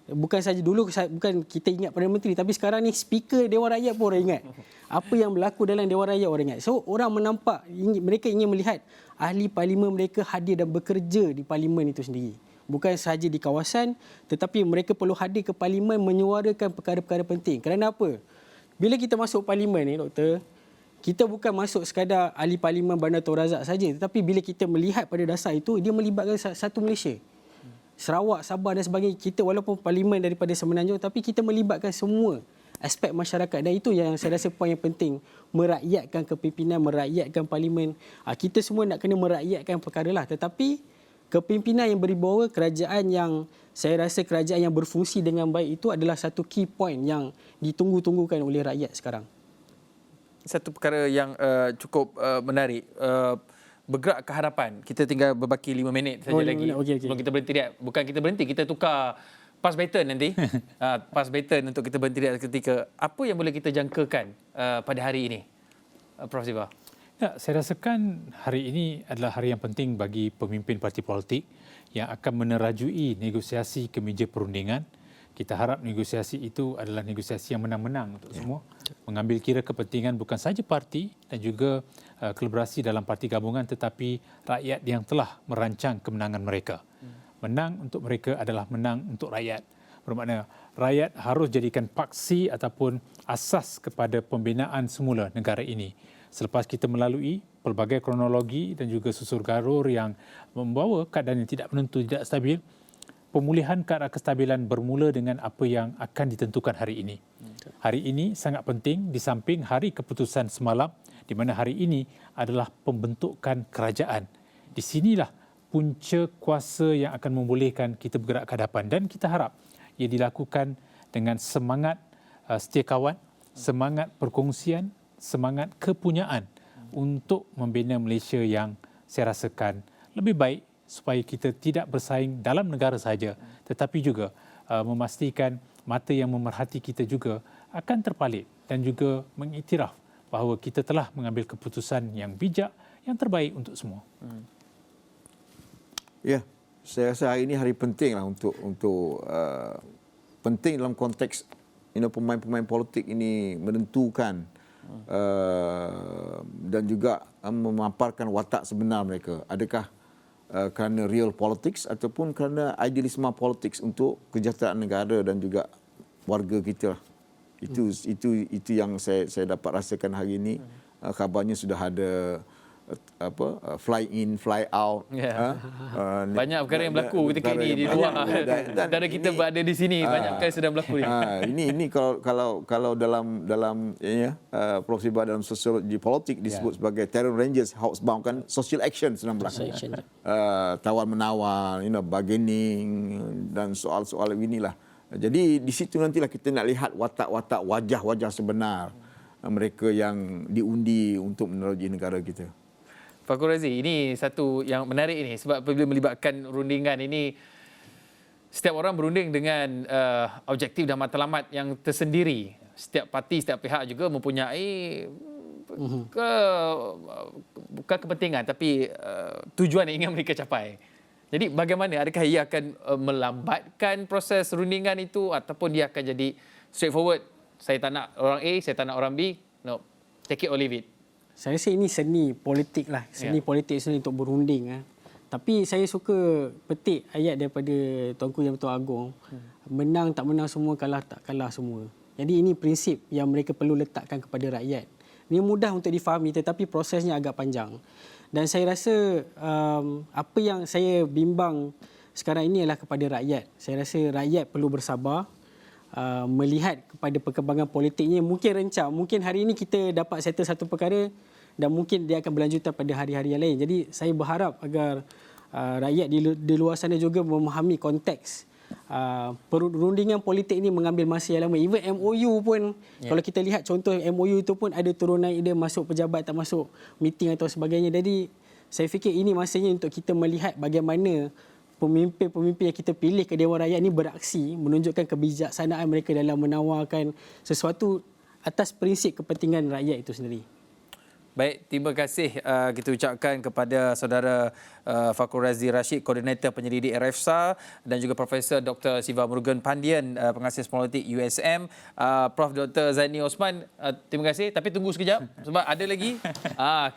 Bukan saja dulu bukan kita ingat Perdana Menteri, tapi sekarang ni speaker Dewan Rakyat pun orang ingat. Apa yang berlaku dalam Dewan Rakyat orang ingat. So orang menampak, mereka ingin melihat ahli parlimen mereka hadir dan bekerja di parlimen itu sendiri. Bukan sahaja di kawasan, tetapi mereka perlu hadir ke parlimen menyuarakan perkara-perkara penting. Kerana apa? Bila kita masuk parlimen ni doktor, kita bukan masuk sekadar ahli parlimen Bandar Tun Razak saja, tetapi bila kita melihat pada dasar itu, dia melibatkan satu Malaysia. Sarawak, Sabah dan sebagainya, kita walaupun parlimen daripada Semenanjung, tapi kita melibatkan semua aspek masyarakat. Dan itu yang saya rasa poin yang penting, merakyatkan kepimpinan, merakyatkan parlimen. Kita semua nak kena merakyatkan perkara lah. Tetapi kepimpinan yang berwibawa, kerajaan yang saya rasa kerajaan yang berfungsi dengan baik itu adalah satu key point yang ditunggu-tunggukan oleh rakyat sekarang. Satu perkara yang cukup menarik, bergerak ke hadapan. Kita tinggal berbaki 5 minit saja lagi. Okay. Sebelum kita berhenti, bukan kita berhenti, kita tukar pass baton nanti. Pass baton untuk kita berhenti ketika. Apa yang boleh kita jangkakan pada hari ini, Prof. Siva? Ya, saya rasakan hari ini adalah hari yang penting bagi pemimpin parti politik yang akan menerajui negosiasi ke meja perundingan. Kita harap negosiasi itu adalah negosiasi yang menang-menang untuk semua. Mengambil kira kepentingan bukan sahaja parti dan juga kolaborasi dalam parti gabungan, tetapi rakyat yang telah merancang kemenangan mereka. Menang untuk mereka adalah menang untuk rakyat. Bermakna rakyat harus jadikan paksi ataupun asas kepada pembinaan semula negara ini. Selepas kita melalui pelbagai kronologi dan juga susur garur yang membawa keadaan yang tidak menentu, tidak stabil, pemulihan ke arah kestabilan bermula dengan apa yang akan ditentukan hari ini. Hari ini sangat penting di samping hari keputusan semalam, di mana hari ini adalah pembentukan kerajaan. Di sinilah punca kuasa yang akan membolehkan kita bergerak ke hadapan, dan kita harap ia dilakukan dengan semangat setia kawan, semangat perkongsian, semangat kepunyaan untuk membina Malaysia yang saya rasakan lebih baik supaya kita tidak bersaing dalam negara sahaja, tetapi juga memastikan mata yang memerhati kita juga akan terpalit dan juga mengiktiraf bahawa kita telah mengambil keputusan yang bijak, yang terbaik untuk semua. Ya, saya rasa hari ini hari penting lah untuk penting dalam konteks pemain-pemain politik ini menentukan dan juga memaparkan watak sebenar mereka. Adakah kerana real politics ataupun kerana idealisme politics untuk kesejahteraan negara dan juga warga kita. Itu yang saya dapat rasakan hari ini. Kabarnya sudah ada fly in, fly out. Banyak perkara yang berlaku ketika ini di luar. Antara kita berada di sini, banyak perkara sedang berlaku. Ini kalau dalam Prof. Siva dalam sosiologi politik disebut sebagai terror rangers, housebound kan, social action sedang berlaku. Tawar-menawar, bargaining dan soal-soal inilah. Jadi di situ nantilah kita nak lihat watak-watak wajah-wajah sebenar mereka yang diundi untuk meneroji negara kita. Fakhur Razi, ini satu yang menarik ini sebab apabila melibatkan rundingan ini, setiap orang berunding dengan objektif dan matlamat yang tersendiri. Setiap parti, setiap pihak juga mempunyai bukan kepentingan tapi tujuan yang ingin mereka capai. Jadi bagaimana? Adakah ia akan melambatkan proses rundingan itu ataupun dia akan jadi straightforward? Saya tak nak orang A, saya tak nak orang B. No, take it or leave it. Saya rasa ini seni politik lah. Seni politik seni untuk berunding. Tapi saya suka petik ayat daripada Tuanku Yang Bertuan Agong. Menang tak menang semua, kalah tak kalah semua. Jadi ini prinsip yang mereka perlu letakkan kepada rakyat. Ini mudah untuk difahami tetapi prosesnya agak panjang. Dan saya rasa apa yang saya bimbang sekarang ini adalah kepada rakyat. Saya rasa rakyat perlu bersabar. Melihat kepada perkembangan politiknya, mungkin rencang, mungkin hari ini kita dapat settle satu perkara dan mungkin dia akan berlanjutan pada hari-hari yang lain. Jadi saya berharap agar rakyat di luar sana juga memahami konteks perundingan politik ini mengambil masa yang lama. Even MOU pun, kalau kita lihat contoh MOU itu pun ada turun naik dia, masuk pejabat tak masuk meeting atau sebagainya. Jadi saya fikir ini masanya untuk kita melihat bagaimana pemimpin-pemimpin yang kita pilih ke Dewan Rakyat ini beraksi, menunjukkan kebijaksanaan mereka dalam menawarkan sesuatu atas prinsip kepentingan rakyat itu sendiri. Baik, terima kasih kita ucapkan kepada saudara Fakhur Razi Rashid, Koordinator Penyelidik RFSA, dan juga Profesor Dr. Siva Murugan Pandian, Pengasas Politik USM, Prof. Dr. Zaini Osman. Terima kasih, tapi tunggu sekejap sebab ada lagi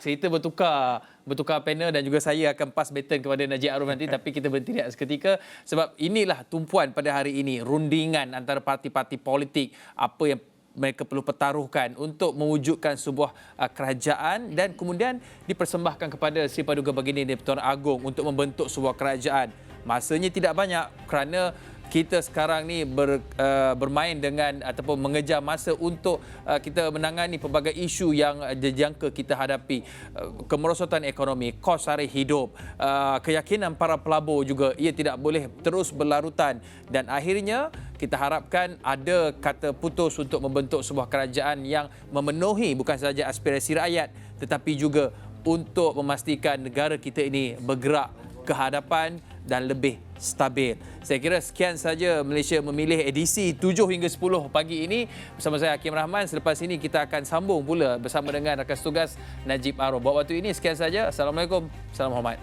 kita bertukar panel dan juga saya akan pass baton kepada Najib Arif nanti, tapi kita berhenti lihat seketika sebab inilah tumpuan pada hari ini, rundingan antara parti-parti politik, apa yang mereka perlu pertaruhkan untuk mewujudkan sebuah kerajaan dan kemudian dipersembahkan kepada Sri Paduka Baginda Di-Pertuan Agong untuk membentuk sebuah kerajaan. Masanya tidak banyak kerana kita sekarang ni bermain dengan ataupun mengejar masa untuk kita menangani pelbagai isu yang dijangka kita hadapi. Kemerosotan ekonomi, kos sara hidup, keyakinan para pelabur juga ia tidak boleh terus berlarutan dan akhirnya kita harapkan ada kata putus untuk membentuk sebuah kerajaan yang memenuhi bukan sahaja aspirasi rakyat tetapi juga untuk memastikan negara kita ini bergerak ke hadapan dan lebih stabil. Saya kira sekian saja Malaysia Memilih edisi 7 hingga 10 pagi ini bersama saya Hakim Rahman. Selepas ini kita akan sambung pula bersama dengan rakan tugas Najib Arif. Buat waktu ini sekian saja. Assalamualaikum. Salam hormat.